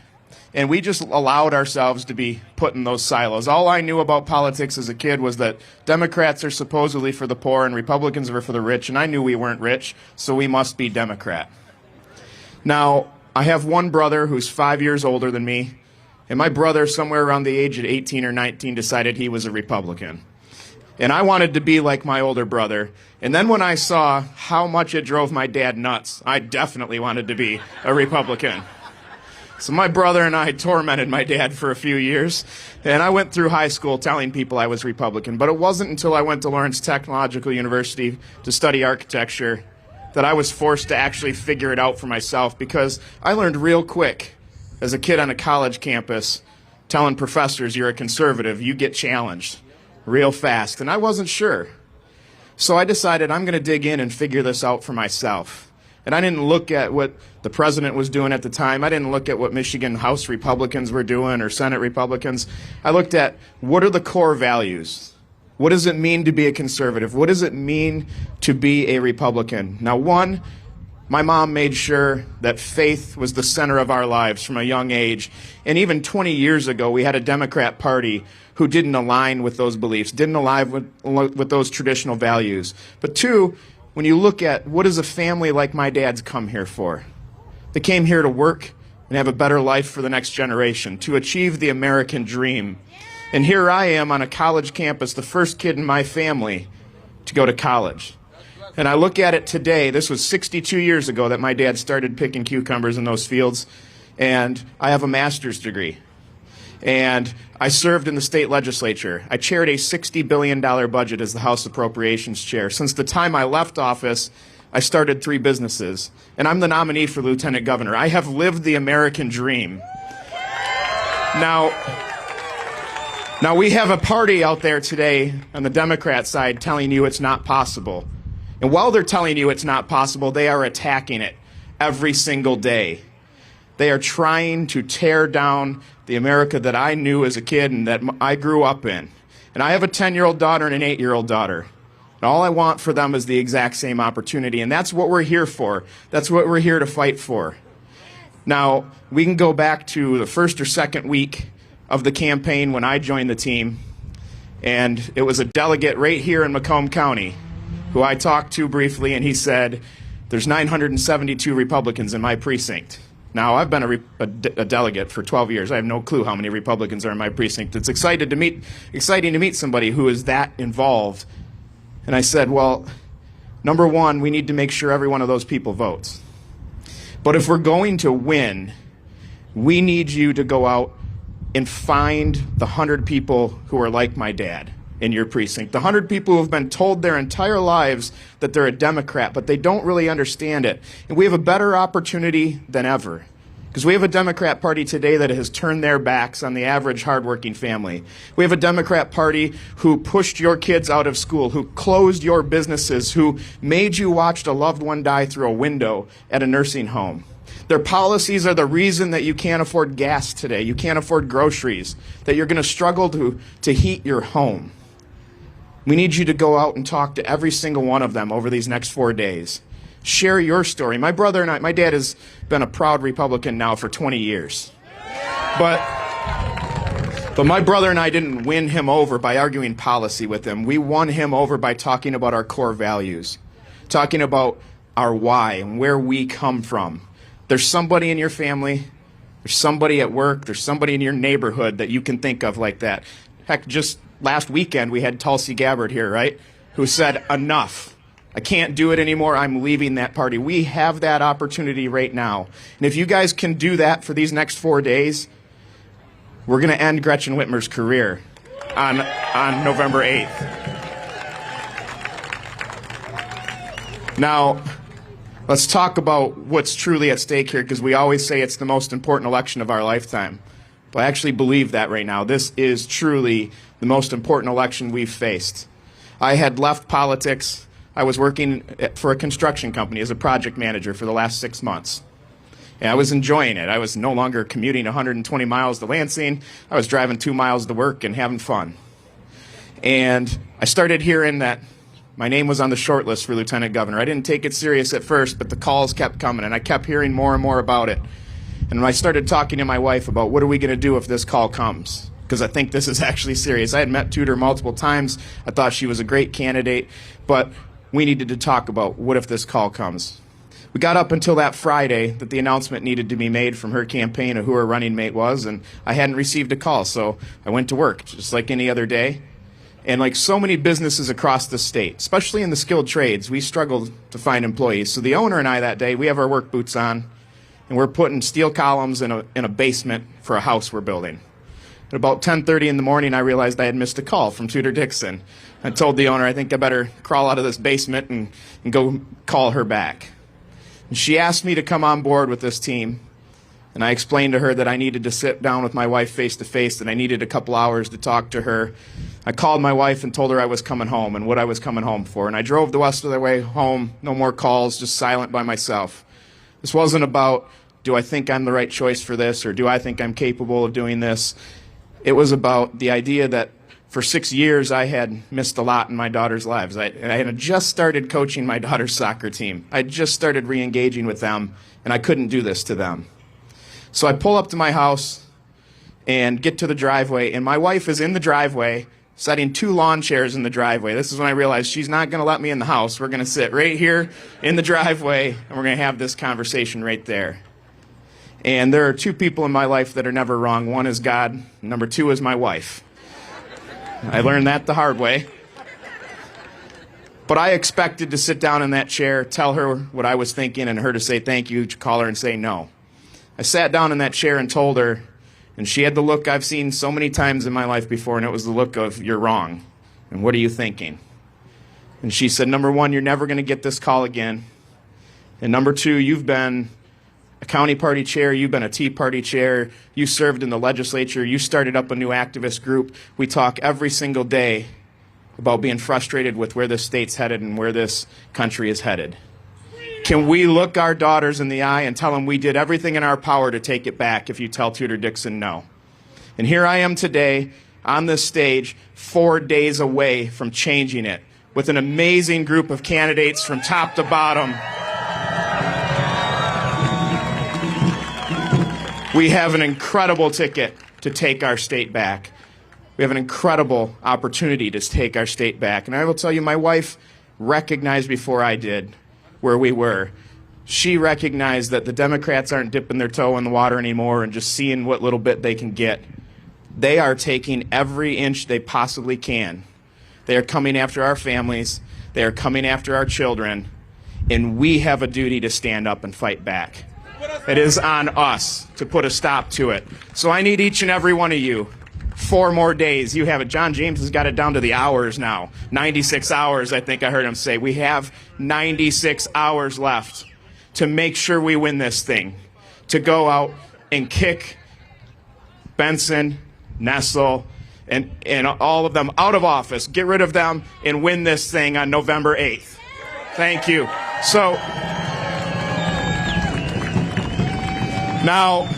And we just allowed ourselves to be put in those silos. All I knew about politics as a kid was that Democrats are supposedly for the poor and Republicans are for the rich, and I knew we weren't rich, so we must be Democrat. Now, I have one brother who's 5 years older than me, and my brother, somewhere around the age of 18 or 19, decided he was a Republican. And I wanted to be like my older brother. And then when I saw how much it drove my dad nuts, I definitely wanted to be a Republican. So my brother and I tormented my dad for a few years, and I went through high school telling people I was Republican. But it wasn't until I went to Lawrence Technological University to study architecture that I was forced to actually figure it out for myself, because I learned real quick as a kid on a college campus telling professors you're a conservative, you get challenged real fast. And I wasn't sure. So I decided I'm going to dig in and figure this out for myself. And I didn't look at what the president was doing at the time. I didn't look at what Michigan House Republicans were doing or Senate Republicans. I looked at what are the core values. What does it mean to be a conservative? What does it mean to be a Republican? Now, one, my mom made sure that faith was the center of our lives from a young age. And even 20 years ago, we had a Democrat Party who didn't align with those beliefs, didn't align with those traditional values. But two, when you look at what does a family like my dad's come here for? They came here to work and have a better life for the next generation, to achieve the American dream. And here I am on a college campus, the first kid in my family to go to college. And I look at it today, this was 62 years ago that my dad started picking cucumbers in those fields, and I have a master's degree. And I served in the state legislature. I chaired a $60 billion budget as the House Appropriations Chair. Since the time I left office, I started 3 businesses. And I'm the nominee for Lieutenant Governor. I have lived the American dream. Now we have a party out there today on the Democrat side telling you it's not possible. And while they're telling you it's not possible, they are attacking it every single day. They are trying to tear down the America that I knew as a kid and that I grew up in. And I have a 10-year-old daughter and an 8-year-old daughter. And all I want for them is the exact same opportunity. And that's what we're here for. That's what we're here to fight for. Now, we can go back to the first or second week of the campaign when I joined the team. And it was a delegate right here in Macomb County who I talked to briefly, and he said, there's 972 Republicans in my precinct. Now, I've been a delegate for 12 years. I have no clue how many Republicans are in my precinct. It's exciting to meet somebody who is that involved. And I said, well, number one, we need to make sure every one of those people votes. But if we're going to win, we need you to go out and find the 100 people who are like my dad in your precinct. The 100 people who have been told their entire lives that they're a Democrat, but they don't really understand it. And we have a better opportunity than ever, because we have a Democrat Party today that has turned their backs on the average hardworking family. We have a Democrat Party who pushed your kids out of school, who closed your businesses, who made you watch a loved one die through a window at a nursing home. Their policies are the reason that you can't afford gas today, you can't afford groceries, that you're going to struggle to heat your home. We need you to go out and talk to every single one of them over these next 4 days. Share your story. My brother and I, my dad has been a proud Republican now for 20 years. But my brother and I didn't win him over by arguing policy with him. We won him over by talking about our core values, talking about our why and where we come from. There's somebody in your family, there's somebody at work, there's somebody in your neighborhood that you can think of like that. Heck, just last weekend we had Tulsi Gabbard here, right, who said, enough. I can't do it anymore. I'm leaving that party. We have that opportunity right now. And if you guys can do that for these next 4 days, we're going to end Gretchen Whitmer's career on November 8th. Now, let's talk about what's truly at stake here, because we always say it's the most important election of our lifetime. But I actually believe that right now. This is truly the most important election we've faced. I had left politics. I was working for a construction company as a project manager for the last 6 months. And I was enjoying it. I was no longer commuting 120 miles to Lansing. I was driving 2 miles to work and having fun. And I started hearing that my name was on the short list for lieutenant governor. I didn't take it serious at first, but the calls kept coming, and I kept hearing more and more about it. And I started talking to my wife about what are we going to do if this call comes, because I think this is actually serious. I had met Tudor multiple times. I thought she was a great candidate, but we needed to talk about what if this call comes. We got up until that Friday that the announcement needed to be made from her campaign of who her running mate was, and I hadn't received a call, so I went to work just like any other day. And like so many businesses across the state, especially in the skilled trades, we struggled to find employees. So the owner and I that day, we have our work boots on, and we're putting steel columns in a basement for a house we're building. At about 10:30 in the morning, I realized I had missed a call from Tudor Dixon. I told the owner, I think I better crawl out of this basement and go call her back. And she asked me to come on board with this team. And I explained to her that I needed to sit down with my wife face to face, that I needed a couple hours to talk to her. I called my wife and told her I was coming home and what I was coming home for. And I drove the rest of the way home, no more calls, just silent by myself. This wasn't about, do I think I'm the right choice for this, or do I think I'm capable of doing this? It was about the idea that for 6 years I had missed a lot in my daughter's lives. I had just started coaching my daughter's soccer team. I just started re-engaging with them, and I couldn't do this to them. So I pull up to my house and get to the driveway, and my wife is in the driveway setting 2 lawn chairs in the driveway. This is when I realized she's not going to let me in the house. We're going to sit right here in the driveway, and we're going to have this conversation right there. And there are 2 people in my life that are never wrong. One is God, and number 2 is my wife. I learned that the hard way. But I expected to sit down in that chair, tell her what I was thinking, and her to say thank you, to call her and say no. I sat down in that chair and told her, and she had the look I've seen so many times in my life before, and it was the look of, you're wrong, and what are you thinking? And she said, number 1, you're never going to get this call again. And number 2, you've been a county party chair, you've been a Tea Party chair, you served in the legislature, you started up a new activist group. We talk every single day about being frustrated with where this state's headed and where this country is headed. Can we look our daughters in the eye and tell them we did everything in our power to take it back if you tell Tudor Dixon no? And here I am today on this stage 4 days away from changing it with an amazing group of candidates from top to bottom. We have an incredible ticket to take our state back. We have an incredible opportunity to take our state back. And I will tell you, my wife recognized before I did where we were. She recognized that the Democrats aren't dipping their toe in the water anymore and just seeing what little bit they can get. They are taking every inch they possibly can. They are coming after our families. They are coming after our children. And we have a duty to stand up and fight back. It is on us to put a stop to it. So I need each and every one of you. 4 more days. You have it. John James has got it down to the hours now. 96 hours, I think I heard him say. We have 96 hours left to make sure we win this thing. To go out and kick Benson, Nessel, and all of them out of office. Get rid of them and win this thing on November 8th. Thank you. So, now,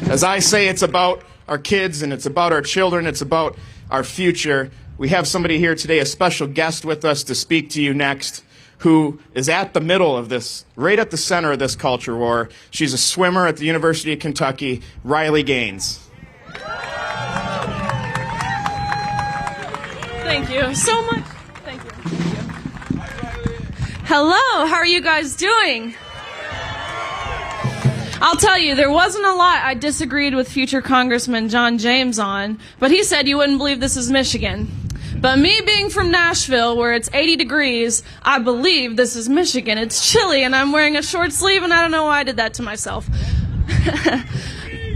as I say, it's about our kids and it's about our children, it's about our future. We have somebody here today, a special guest with us to speak to you next, who is at the middle of this, right at the center of this culture war. She's a swimmer at the University of Kentucky, Riley Gaines. Thank you so much. Thank you. Hello, how are you guys doing? I'll tell you, there wasn't a lot I disagreed with future Congressman John James on, but he said you wouldn't believe this is Michigan. But me being from Nashville, where it's 80 degrees, I believe this is Michigan. It's chilly, and I'm wearing a short sleeve, and I don't know why I did that to myself.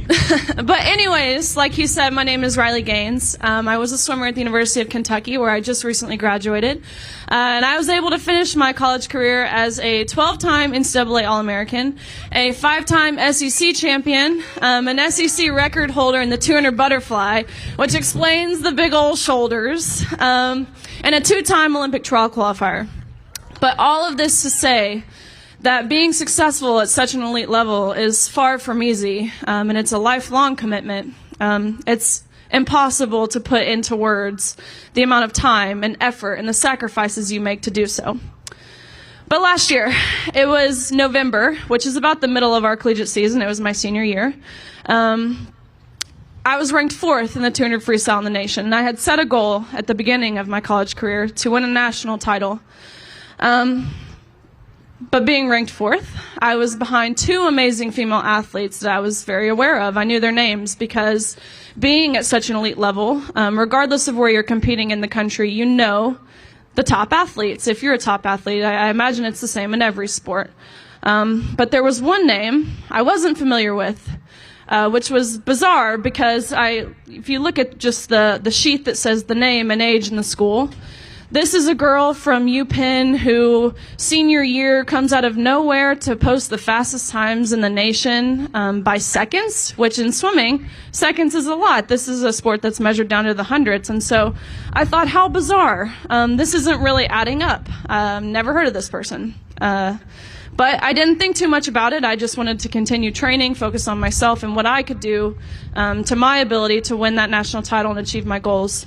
But anyways, like he said, my name is Riley Gaines. I was a swimmer at the University of Kentucky, where I just recently graduated. And I was able to finish my college career as a 12-time NCAA All-American, a 5-time SEC champion, an SEC record holder in the 200 butterfly, which explains the big old shoulders, and a 2-time Olympic trial qualifier. But all of this to say that being successful at such an elite level is far from easy, and it's a lifelong commitment. It's impossible to put into words the amount of time and effort and the sacrifices you make to do so. But last year, it was November, which is about the middle of our collegiate season. It was my senior year. I was ranked 4th in the 200 freestyle in the nation, and I had set a goal at the beginning of my college career to win a national title. But being ranked fourth, I was behind two amazing female athletes that I was very aware of. I knew their names because being at such an elite level, regardless of where you're competing in the country, you know the top athletes. If you're a top athlete, I imagine it's the same in every sport. But there was one name I wasn't familiar with, which was bizarre because if you look at just the sheet that says the name and age in the school, this is a girl from UPenn who senior year comes out of nowhere to post the fastest times in the nation by seconds, which in swimming, seconds is a lot. This is a sport that's measured down to the hundreds. And so I thought, how bizarre. This isn't really adding up. Never heard of this person. But I didn't think too much about it. I just wanted to continue training, focus on myself and what I could do to my ability to win that national title and achieve my goals.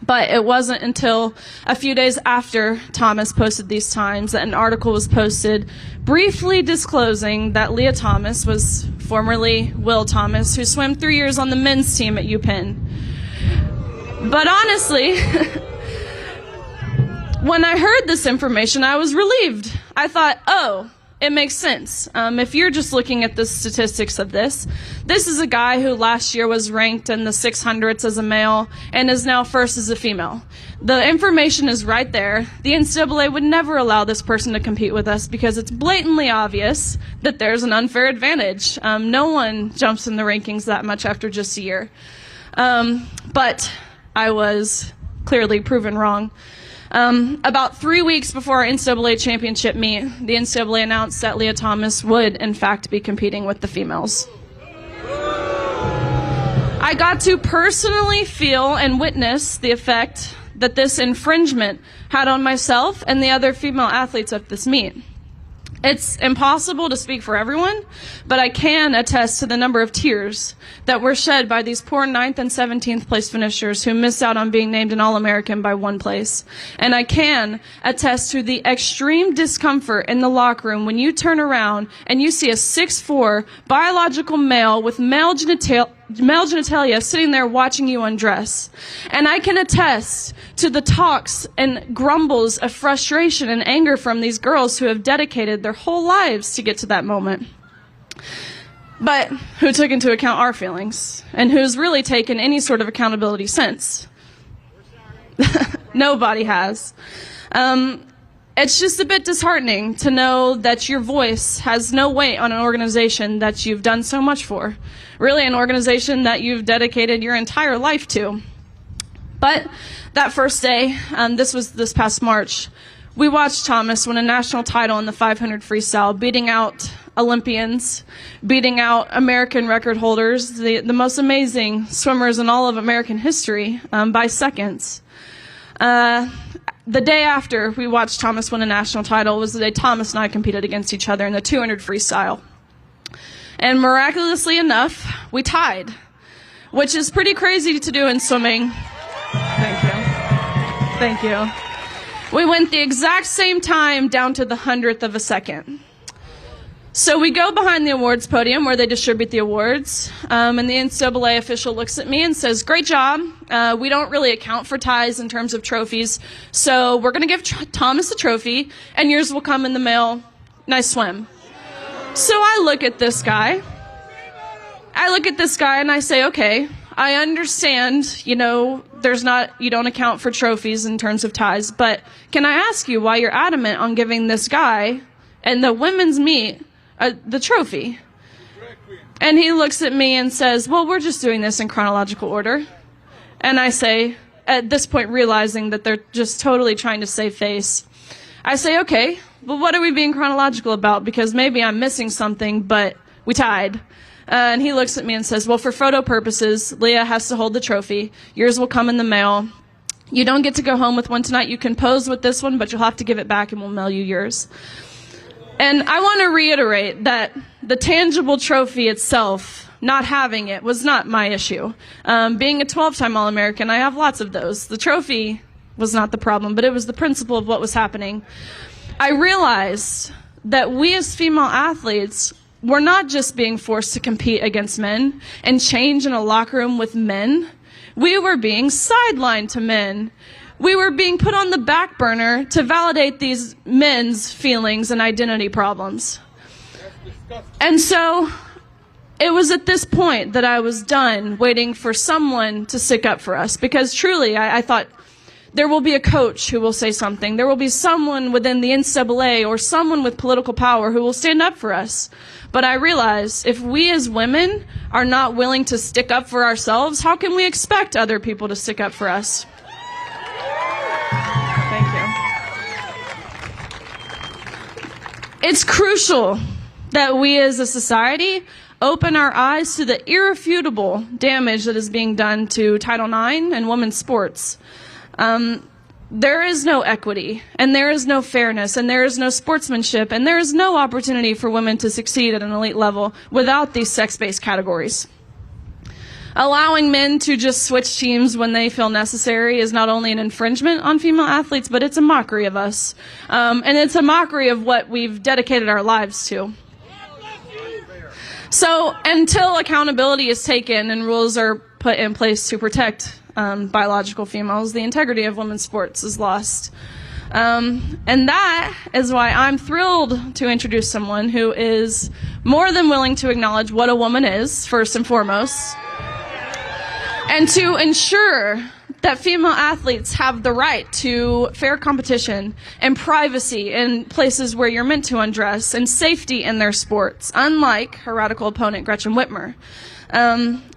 But it wasn't until a few days after Thomas posted these times that an article was posted briefly disclosing that Leah Thomas was formerly Will Thomas, who swam 3 years on the men's team at UPenn. But honestly, when I heard this information, I was relieved. I thought, oh, it makes sense. If you're just looking at the statistics of this is a guy who last year was ranked in the 600s as a male and is now first as a female. The information is right there. The NCAA would never allow this person to compete with us because it's blatantly obvious that there's an unfair advantage. No one jumps in the rankings that much after just a year. But I was clearly proven wrong. About 3 weeks before our NCAA championship meet, the NCAA announced that Leah Thomas would, in fact, be competing with the females. I got to personally feel and witness the effect that this infringement had on myself and the other female athletes at this meet. It's impossible to speak for everyone, but I can attest to the number of tears that were shed by these poor 9th and 17th place finishers who missed out on being named an All-American by one place. And I can attest to the extreme discomfort in the locker room when you turn around and you see a 6'4" biological male with male genitalia sitting there watching you undress. And I can attest to the talks and grumbles of frustration and anger from these girls who have dedicated their whole lives to get to that moment. But who took into account our feelings and who's really taken any sort of accountability since? Nobody has. It's just a bit disheartening to know that your voice has no weight on an organization that you've done so much for. Really, an organization that you've dedicated your entire life to. But that first day, this was this past March, we watched Thomas win a national title in the 500 freestyle, beating out Olympians, beating out American record holders, the most amazing swimmers in all of American history by seconds. The day after we watched Thomas win a national title was the day Thomas and I competed against each other in the 200 freestyle. And miraculously enough, we tied, which is pretty crazy to do in swimming. Thank you. Thank you. We went the exact same time down to the 100th of a second. So we go behind the awards podium where they distribute the awards, and the NCAA official looks at me and says, "Great job. We don't really account for ties in terms of trophies, so we're going to give Thomas a trophy, and yours will come in the mail. Nice swim." So I look at this guy. And I say, okay, I understand, you don't account for trophies in terms of ties, but can I ask you why you're adamant on giving this guy and the women's meet the trophy? And he looks at me and says, well, we're just doing this in chronological order. And I say, at this point realizing that they're just totally trying to save face, I say, okay, well, what are we being chronological about? Because maybe I'm missing something, but we tied. And he looks at me and says, well, for photo purposes, Leah has to hold the trophy. Yours will come in the mail. You don't get to go home with one tonight. You can pose with this one, but you'll have to give it back and we'll mail you yours. And I want to reiterate that the tangible trophy itself, not having it, was not my issue. Being a 12-time All-American, I have lots of those. The trophy was not the problem, but it was the principle of what was happening. I realized that we as female athletes were not just being forced to compete against men and change in a locker room with men. We were being sidelined to men. we were being put on the back burner to validate these men's feelings and identity problems. And so it was at this point that I was done waiting for someone to stick up for us, because truly I thought there will be a coach who will say something. There will be someone within the NCAA or someone with political power who will stand up for us. But I realized if we as women are not willing to stick up for ourselves, how can we expect other people to stick up for us? Thank you. It's crucial that we as a society open our eyes to the irrefutable damage that is being done to Title IX and women's sports. There is no equity, and there is no fairness, and there is no sportsmanship, and there is no opportunity for women to succeed at an elite level without these sex-based categories. Allowing men to just switch teams when they feel necessary is not only an infringement on female athletes, but it's a mockery of us. And it's a mockery of what we've dedicated our lives to. So until accountability is taken and rules are put in place to protect biological females, the integrity of women's sports is lost. And that is why I'm thrilled to introduce someone who is more than willing to acknowledge what a woman is, first and foremost, and to ensure that female athletes have the right to fair competition and privacy in places where you're meant to undress, and safety in their sports, unlike her radical opponent, Gretchen Whitmer.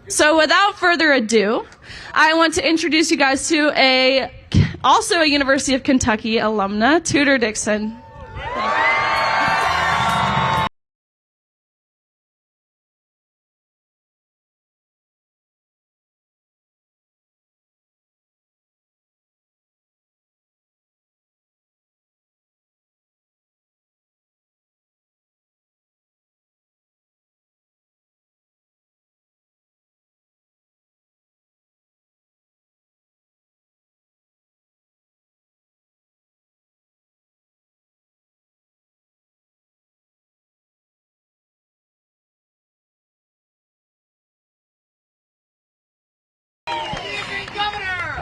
So without further ado, I want to introduce you guys to also a University of Kentucky alumna, Tudor Dixon.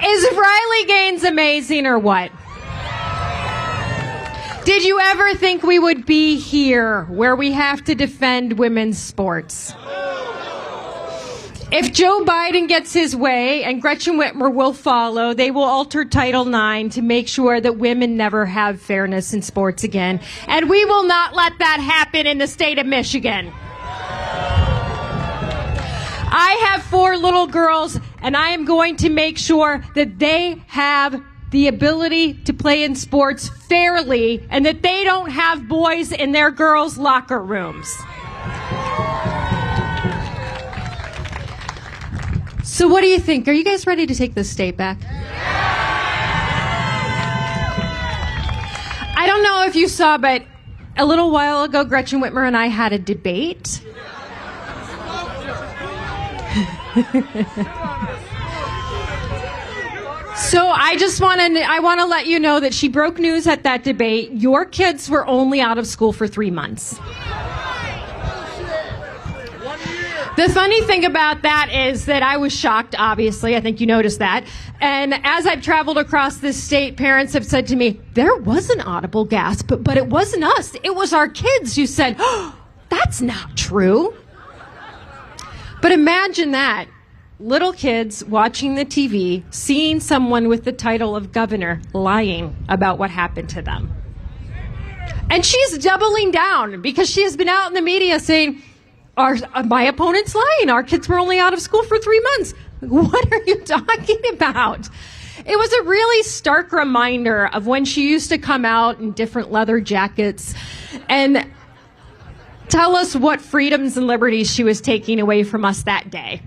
Is Riley Gaines amazing or what? Did you ever think we would be here where we have to defend women's sports? If Joe Biden gets his way, and Gretchen Whitmer will follow, they will alter Title IX to make sure that women never have fairness in sports again. And we will not let that happen in the state of Michigan. I have 4 little girls, and I am going to make sure that they have the ability to play in sports fairly, and that they don't have boys in their girls' locker rooms. So what do you think? Are you guys ready to take this state back? I don't know if you saw, but a little while ago, Gretchen Whitmer and I had a debate. So I want to let you know that she broke news at that debate. Your kids were only out of school for 3 months. The funny thing about that is that I was shocked, obviously. I think you noticed that. And as I've traveled across this state, parents have said to me, there was an audible gasp, but it wasn't us. It was our kids who said, oh, that's not true. But imagine that. Little kids watching the TV, seeing someone with the title of governor lying about what happened to them. And she's doubling down because she has been out in the media saying, my opponent's lying. Our kids were only out of school for 3 months. What are you talking about? It was a really stark reminder of when she used to come out in different leather jackets and tell us what freedoms and liberties she was taking away from us that day.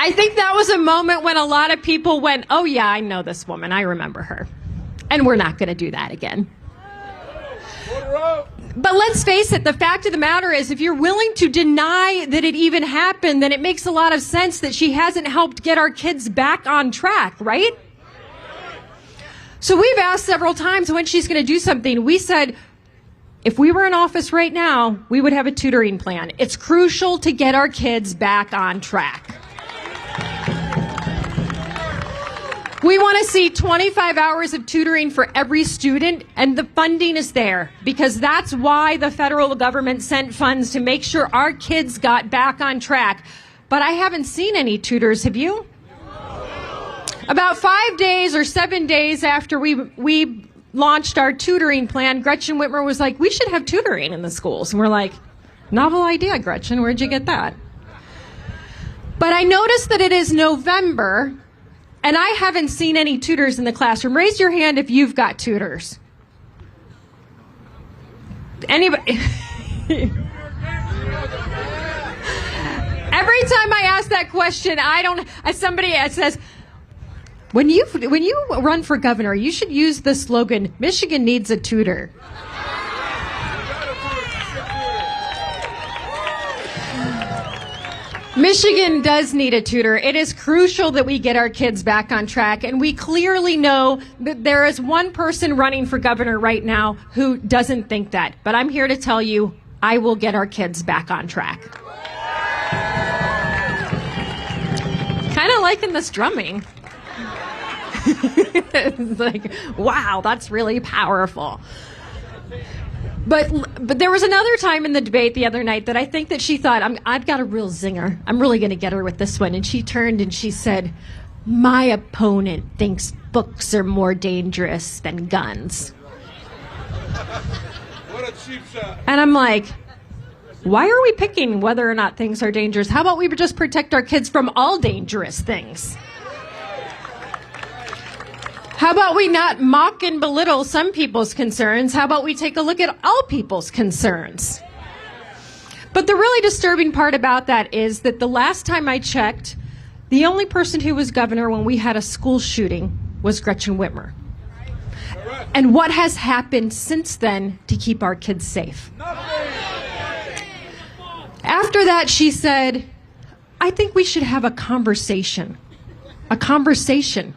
I think that was a moment when a lot of people went, oh yeah, I know this woman. I remember her. And we're not going to do that again. But let's face it, the fact of the matter is, if you're willing to deny that it even happened, then it makes a lot of sense that she hasn't helped get our kids back on track, right? So we've asked several times when she's going to do something. We said, if we were in office right now, we would have a tutoring plan. It's crucial to get our kids back on track. We want to see 25 hours of tutoring for every student, and the funding is there because that's why the federal government sent funds to make sure our kids got back on track. But I haven't seen any tutors, have you? About 5 days or 7 days after we launched our tutoring plan, Gretchen Whitmer was like, we should have tutoring in the schools. And we're like, novel idea, Gretchen, where'd you get that? But I noticed that it is November, and I haven't seen any tutors in the classroom. Raise your hand if you've got tutors. Anybody? Every time I ask that question, somebody says, when you run for governor, you should use the slogan, Michigan needs a tutor. Michigan does need a tutor. It is crucial that we get our kids back on track, and we clearly know that there is one person running for governor right now who doesn't think that. But I'm here to tell you, I will get our kids back on track. Kind of liking this drumming. It's like, wow, that's really powerful. But there was another time in the debate the other night that I think that she thought, I've got a real zinger. I'm really going to get her with this one. And she turned and she said, my opponent thinks books are more dangerous than guns. What a cheap shot. And I'm like, why are we picking whether or not things are dangerous? How about we just protect our kids from all dangerous things? How about we not mock and belittle some people's concerns? How about we take a look at all people's concerns? But the really disturbing part about that is that the last time I checked, the only person who was governor when we had a school shooting was Gretchen Whitmer. And what has happened since then to keep our kids safe? After that, she said, I think we should have a conversation. A conversation.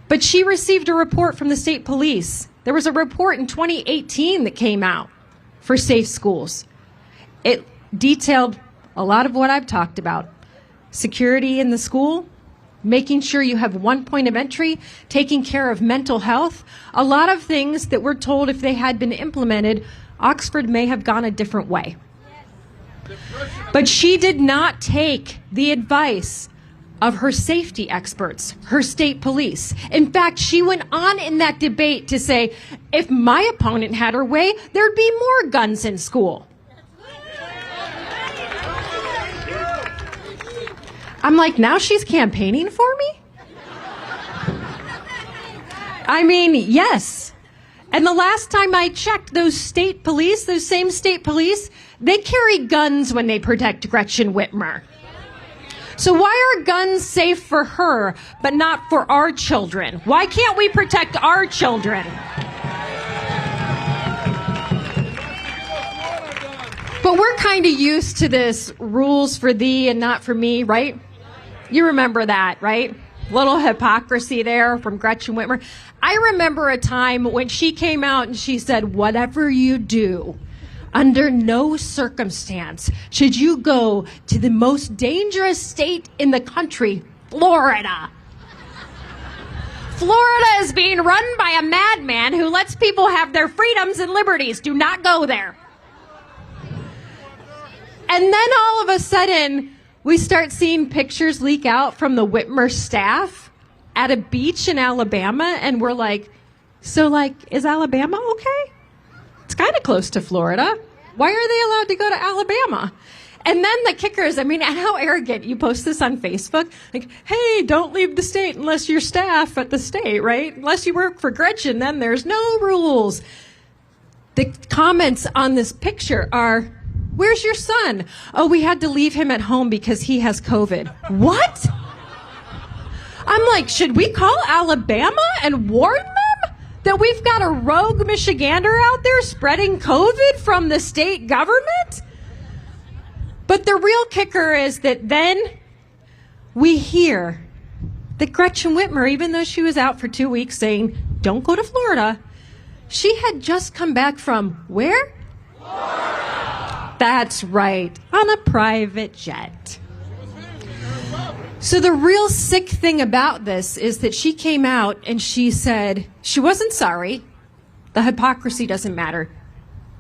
But she received a report from the state police. There was a report in 2018 that came out for safe schools. It detailed a lot of what I've talked about. Security in the school, making sure you have one point of entry, taking care of mental health. A lot of things that we're told if they had been implemented, Oxford may have gone a different way. But she did not take the advice of her safety experts, her state police. In fact, she went on in that debate to say, if my opponent had her way, there'd be more guns in school. I'm like, now she's campaigning for me? I mean, yes. And the last time I checked, those same state police, they carry guns when they protect Gretchen Whitmer. So why are guns safe for her, but not for our children? Why can't we protect our children? But we're kind of used to this rules for thee and not for me, right? You remember that, right? Little hypocrisy there from Gretchen Whitmer. I remember a time when she came out and she said, whatever you do, under no circumstance should you go to the most dangerous state in the country, Florida. Florida is being run by a madman who lets people have their freedoms and liberties. Do not go there. And then all of a sudden, we start seeing pictures leak out from the Whitmer staff at a beach in Alabama, and we're like, so is Alabama okay? It's kind of close to Florida. Why are they allowed to go to Alabama? And then the kicker is, how arrogant. You post this on Facebook, like, hey, don't leave the state unless you're staff at the state, right? Unless you work for Gretchen, then there's no rules. The comments on this picture are, where's your son? Oh, we had to leave him at home because he has COVID. What? I'm like, should we call Alabama and warn them that we've got a rogue Michigander out there spreading COVID from the state government? But the real kicker is that then we hear that Gretchen Whitmer, even though she was out for 2 weeks saying, don't go to Florida, she had just come back from where? Florida. That's right, on a private jet. So the real sick thing about this is that she came out and she said she wasn't sorry. The hypocrisy doesn't matter.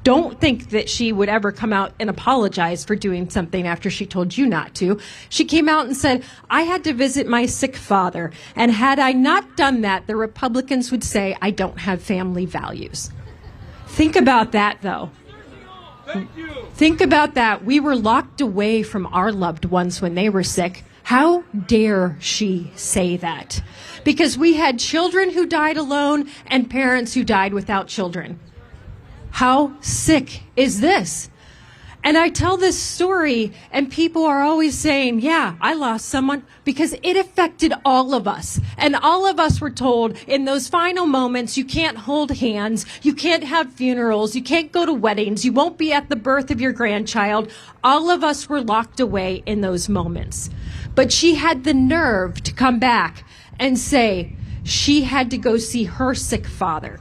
Don't think that she would ever come out and apologize for doing something after she told you not to. She came out and said, I had to visit my sick father, and had I not done that, the Republicans would say I don't have family values. Think about that, though. Think about that. We were locked away from our loved ones when they were sick. How dare she say that? Because we had children who died alone and parents who died without children. How sick is this? And I tell this story and people are always saying, yeah, I lost someone, because it affected all of us. And all of us were told in those final moments, you can't hold hands, you can't have funerals, you can't go to weddings, you won't be at the birth of your grandchild. All of us were locked away in those moments. But she had the nerve to come back and say she had to go see her sick father.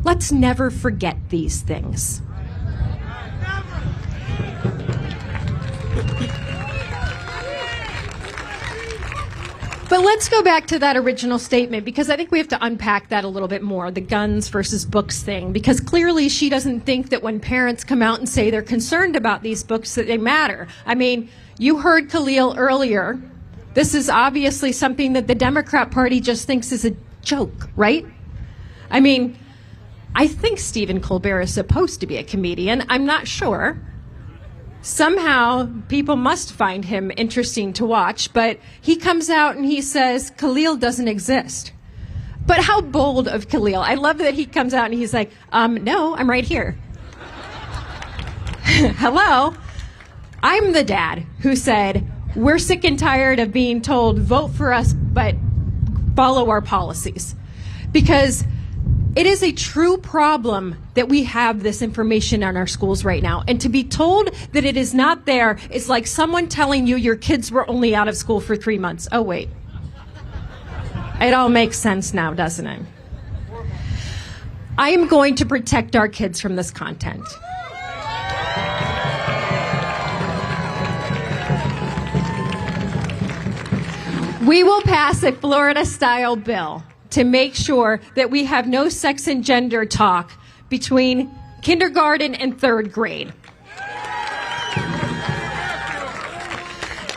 Let's never forget these things. But let's go back to that original statement, because I think we have to unpack that a little bit more, the guns versus books thing, because clearly she doesn't think that when parents come out and say they're concerned about these books that they matter. I mean, you heard Khalil earlier. This is obviously something that the Democrat Party just thinks is a joke, right? I mean, I think Stephen Colbert is supposed to be a comedian. I'm not sure. Somehow people must find him interesting to watch, but he comes out and he says Khalil doesn't exist. But how bold of Khalil. I love that he comes out and he's like, no, I'm right here. Hello? I'm the dad who said, we're sick and tired of being told, vote for us, but follow our policies. Because it is a true problem that we have this information in our schools right now. And to be told that it is not there is like someone telling you your kids were only out of school for 3 months. Oh, wait. It all makes sense now, doesn't it? I am going to protect our kids from this content. We will pass a Florida-style bill to make sure that we have no sex and gender talk between kindergarten and third grade.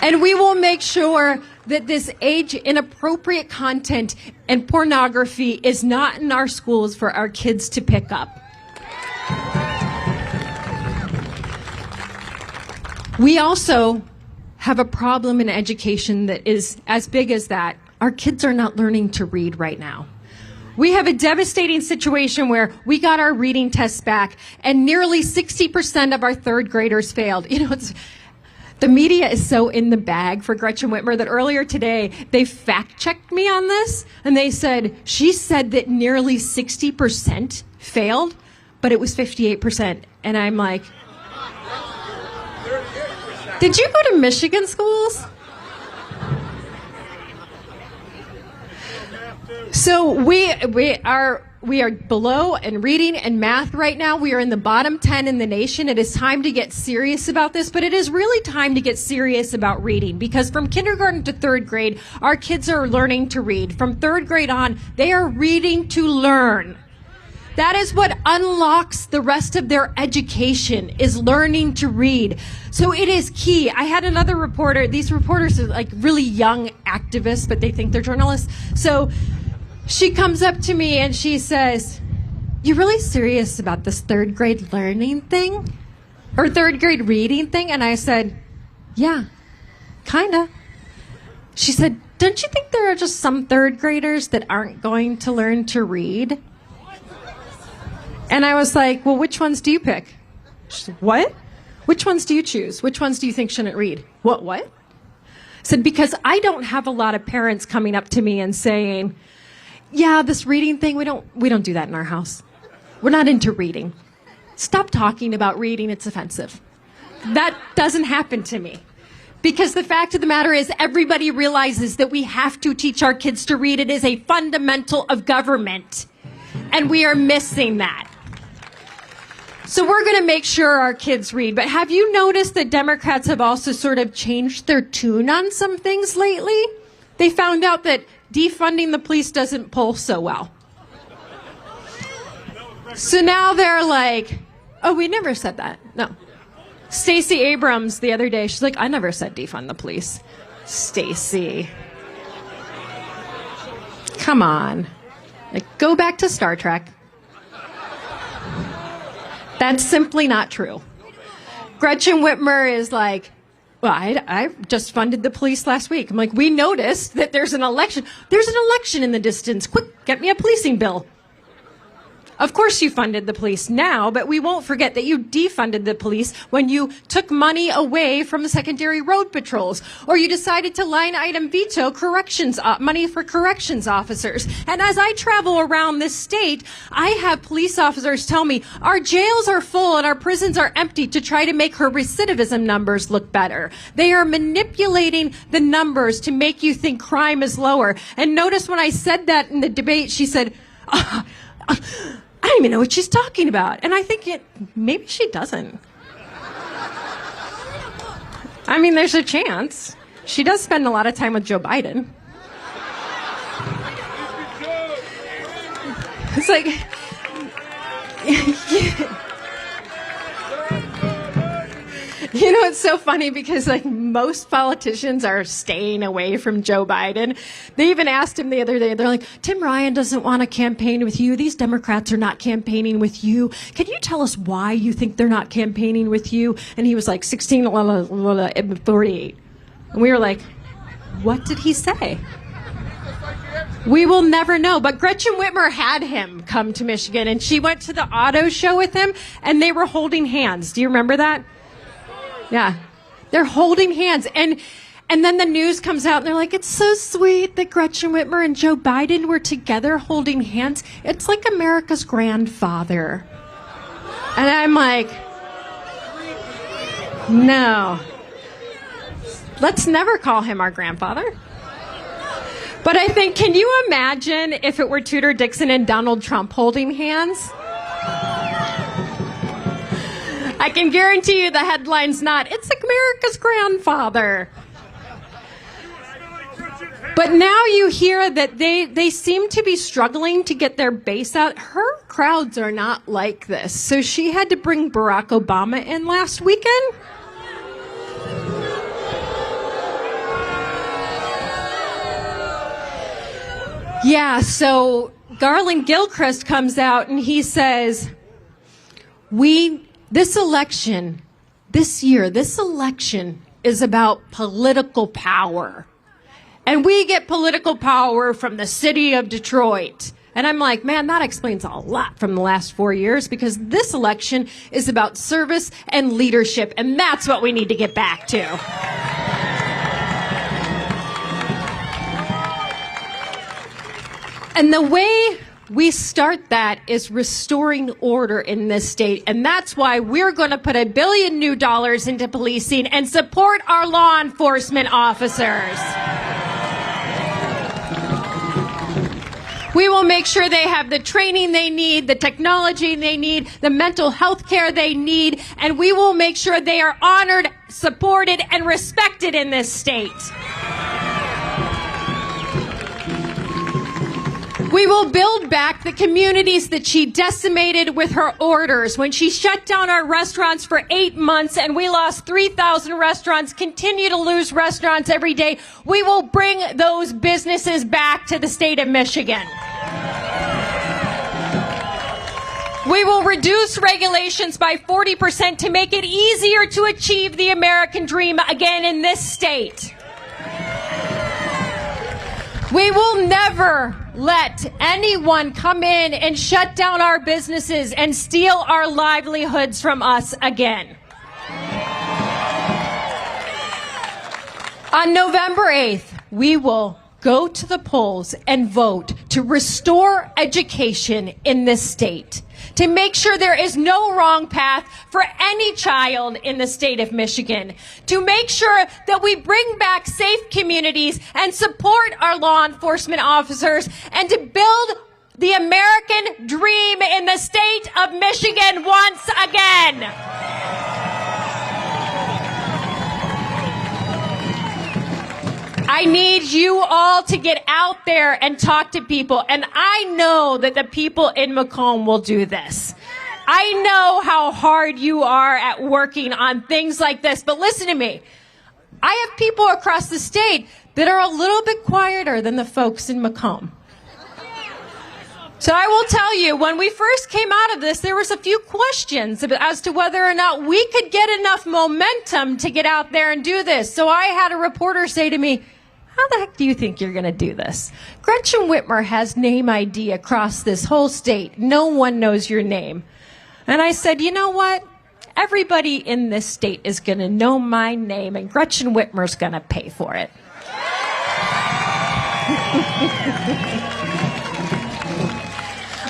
And we will make sure that this age-inappropriate content and pornography is not in our schools for our kids to pick up. We also have a problem in education that is as big as that. Our kids are not learning to read right now. We have a devastating situation where we got our reading tests back and nearly 60% of our third graders failed. You know, the media is so in the bag for Gretchen Whitmer that earlier today they fact-checked me on this and they said, she said that nearly 60% failed, but it was 58%. And I'm like, did you go to Michigan schools? So we are below in reading and math right now. We are in the bottom 10 in the nation. It is time to get serious about this, but it is really time to get serious about reading, because from kindergarten to third grade, our kids are learning to read. From third grade on, they are reading to learn. That is what unlocks the rest of their education, is learning to read. So it is key. I had another reporter. These reporters are like really young activists, but they think they're journalists. So she comes up to me and she says, "You really serious about this third grade learning thing? Or third grade reading thing?" And I said, "Yeah, kinda." She said, "Don't you think there are just some third graders that aren't going to learn to read?" And I was like, "Well, which ones do you pick?" She said, "What? Which ones do you choose? Which ones do you think shouldn't read?" What? I said, "Because I don't have a lot of parents coming up to me and saying, yeah, this reading thing, we don't do that in our house. We're not into reading. Stop talking about reading, it's offensive." That doesn't happen to me. Because the fact of the matter is, everybody realizes that we have to teach our kids to read. It is a fundamental of government. And we are missing that. So we're going to make sure our kids read. But have you noticed that Democrats have also sort of changed their tune on some things lately? They found out that defunding the police doesn't pull so well. So now they're like, oh, we never said that. No. Stacey Abrams the other day, she's like, I never said defund the police. Stacey. Come on. Like, go back to Star Trek. That's simply not true. Gretchen Whitmer is like, well, I just funded the police last week. I'm like, we noticed that there's an election. There's an election in the distance. Quick, get me a policing bill. Of course you funded the police now, but we won't forget that you defunded the police when you took money away from the secondary road patrols, or you decided to line item veto money for corrections officers. And as I travel around this state, I have police officers tell me our jails are full and our prisons are empty to try to make her recidivism numbers look better. They are manipulating the numbers to make you think crime is lower. And notice when I said that in the debate, she said, I don't even know what she's talking about. And I think maybe she doesn't. I mean, there's a chance. She does spend a lot of time with Joe Biden. It's like, you know, it's so funny because like most politicians are staying away from Joe Biden. They even asked him the other day, they're like, Tim Ryan doesn't want to campaign with you. These Democrats are not campaigning with you. Can you tell us why you think they're not campaigning with you? And he was like 48. And we were like, what did he say? We will never know. But Gretchen Whitmer had him come to Michigan and she went to the auto show with him and they were holding hands. Do you remember that? Yeah, they're holding hands. And then the news comes out and they're like, it's so sweet that Gretchen Whitmer and Joe Biden were together holding hands. It's like America's grandfather. And I'm like, no. Let's never call him our grandfather. But I think, can you imagine if it were Tudor Dixon and Donald Trump holding hands? I can guarantee you the headline's not, it's America's grandfather. But now you hear that they seem to be struggling to get their base out. Her crowds are not like this. So she had to bring Barack Obama in last weekend. Yeah, so Garland Gilchrist comes out and he says, this election is about political power. And we get political power from the city of Detroit. And I'm like, man, that explains a lot from the last 4 years because this election is about service and leadership. And that's what we need to get back to. And the way we start that is restoring order in this state. And that's why we're going to put $1 billion new into policing and support our law enforcement officers. We will make sure they have the training they need, the technology they need, the mental health care they need, and we will make sure they are honored, supported, and respected in this state. We will build back the communities that she decimated with her orders when she shut down our restaurants for 8 months and we lost 3,000 restaurants, continue to lose restaurants every day. We will bring those businesses back to the state of Michigan. We will reduce regulations by 40% to make it easier to achieve the American dream again in this state. We will never let anyone come in and shut down our businesses and steal our livelihoods from us again. On November 8th, we will go to the polls and vote to restore education in this state, to make sure there is no wrong path for any child in the state of Michigan, to make sure that we bring back safe communities and support our law enforcement officers, and to build the American dream in the state of Michigan once again. I need you all to get out there and talk to people. And I know that the people in Macomb will do this. I know how hard you are at working on things like this. But listen to me. I have people across the state that are a little bit quieter than the folks in Macomb. So I will tell you, when we first came out of this, there was a few questions as to whether or not we could get enough momentum to get out there and do this. So I had a reporter say to me, how the heck do you think you're going to do this? Gretchen Whitmer has name ID across this whole state. No one knows your name. And I said, you know what? Everybody in this state is going to know my name, and Gretchen Whitmer's going to pay for it.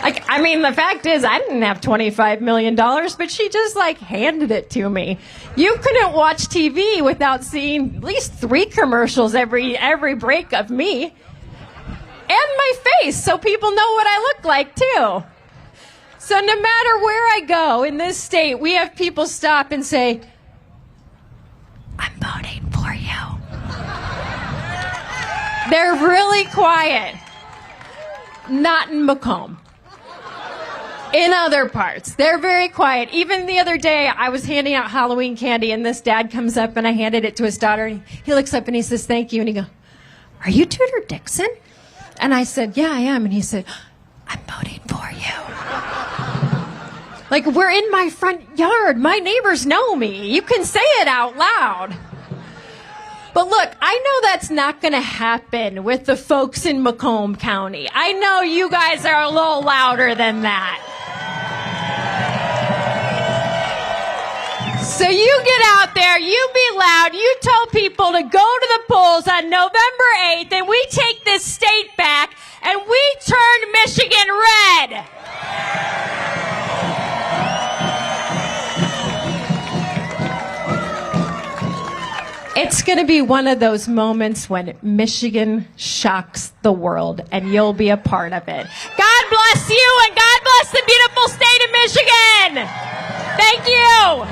I mean, the fact is, I didn't have $25 million, but she just, handed it to me. You couldn't watch TV without seeing at least 3 commercials every break of me. And my face, so people know what I look like, too. So no matter where I go in this state, we have people stop and say, I'm voting for you. They're really quiet. Not in Macomb. In other parts, they're very quiet. Even the other day, I was handing out Halloween candy, and this dad comes up, and I handed it to his daughter, and he looks up and he says, thank you, and he goes, are you Tudor Dixon? And I said, yeah, I am. And he said, I'm voting for you. We're in my front yard. My neighbors know me. You can say it out loud. But look, I know that's not going to happen with the folks in Macomb County. I know you guys are a little louder than that. So you get out there, you be loud, you tell people to go to the polls on November 8th, and we take this state back, and we turn Michigan red. It's going to be one of those moments when Michigan shocks the world, and you'll be a part of it. God bless you, and God bless the beautiful state of Michigan. Thank you.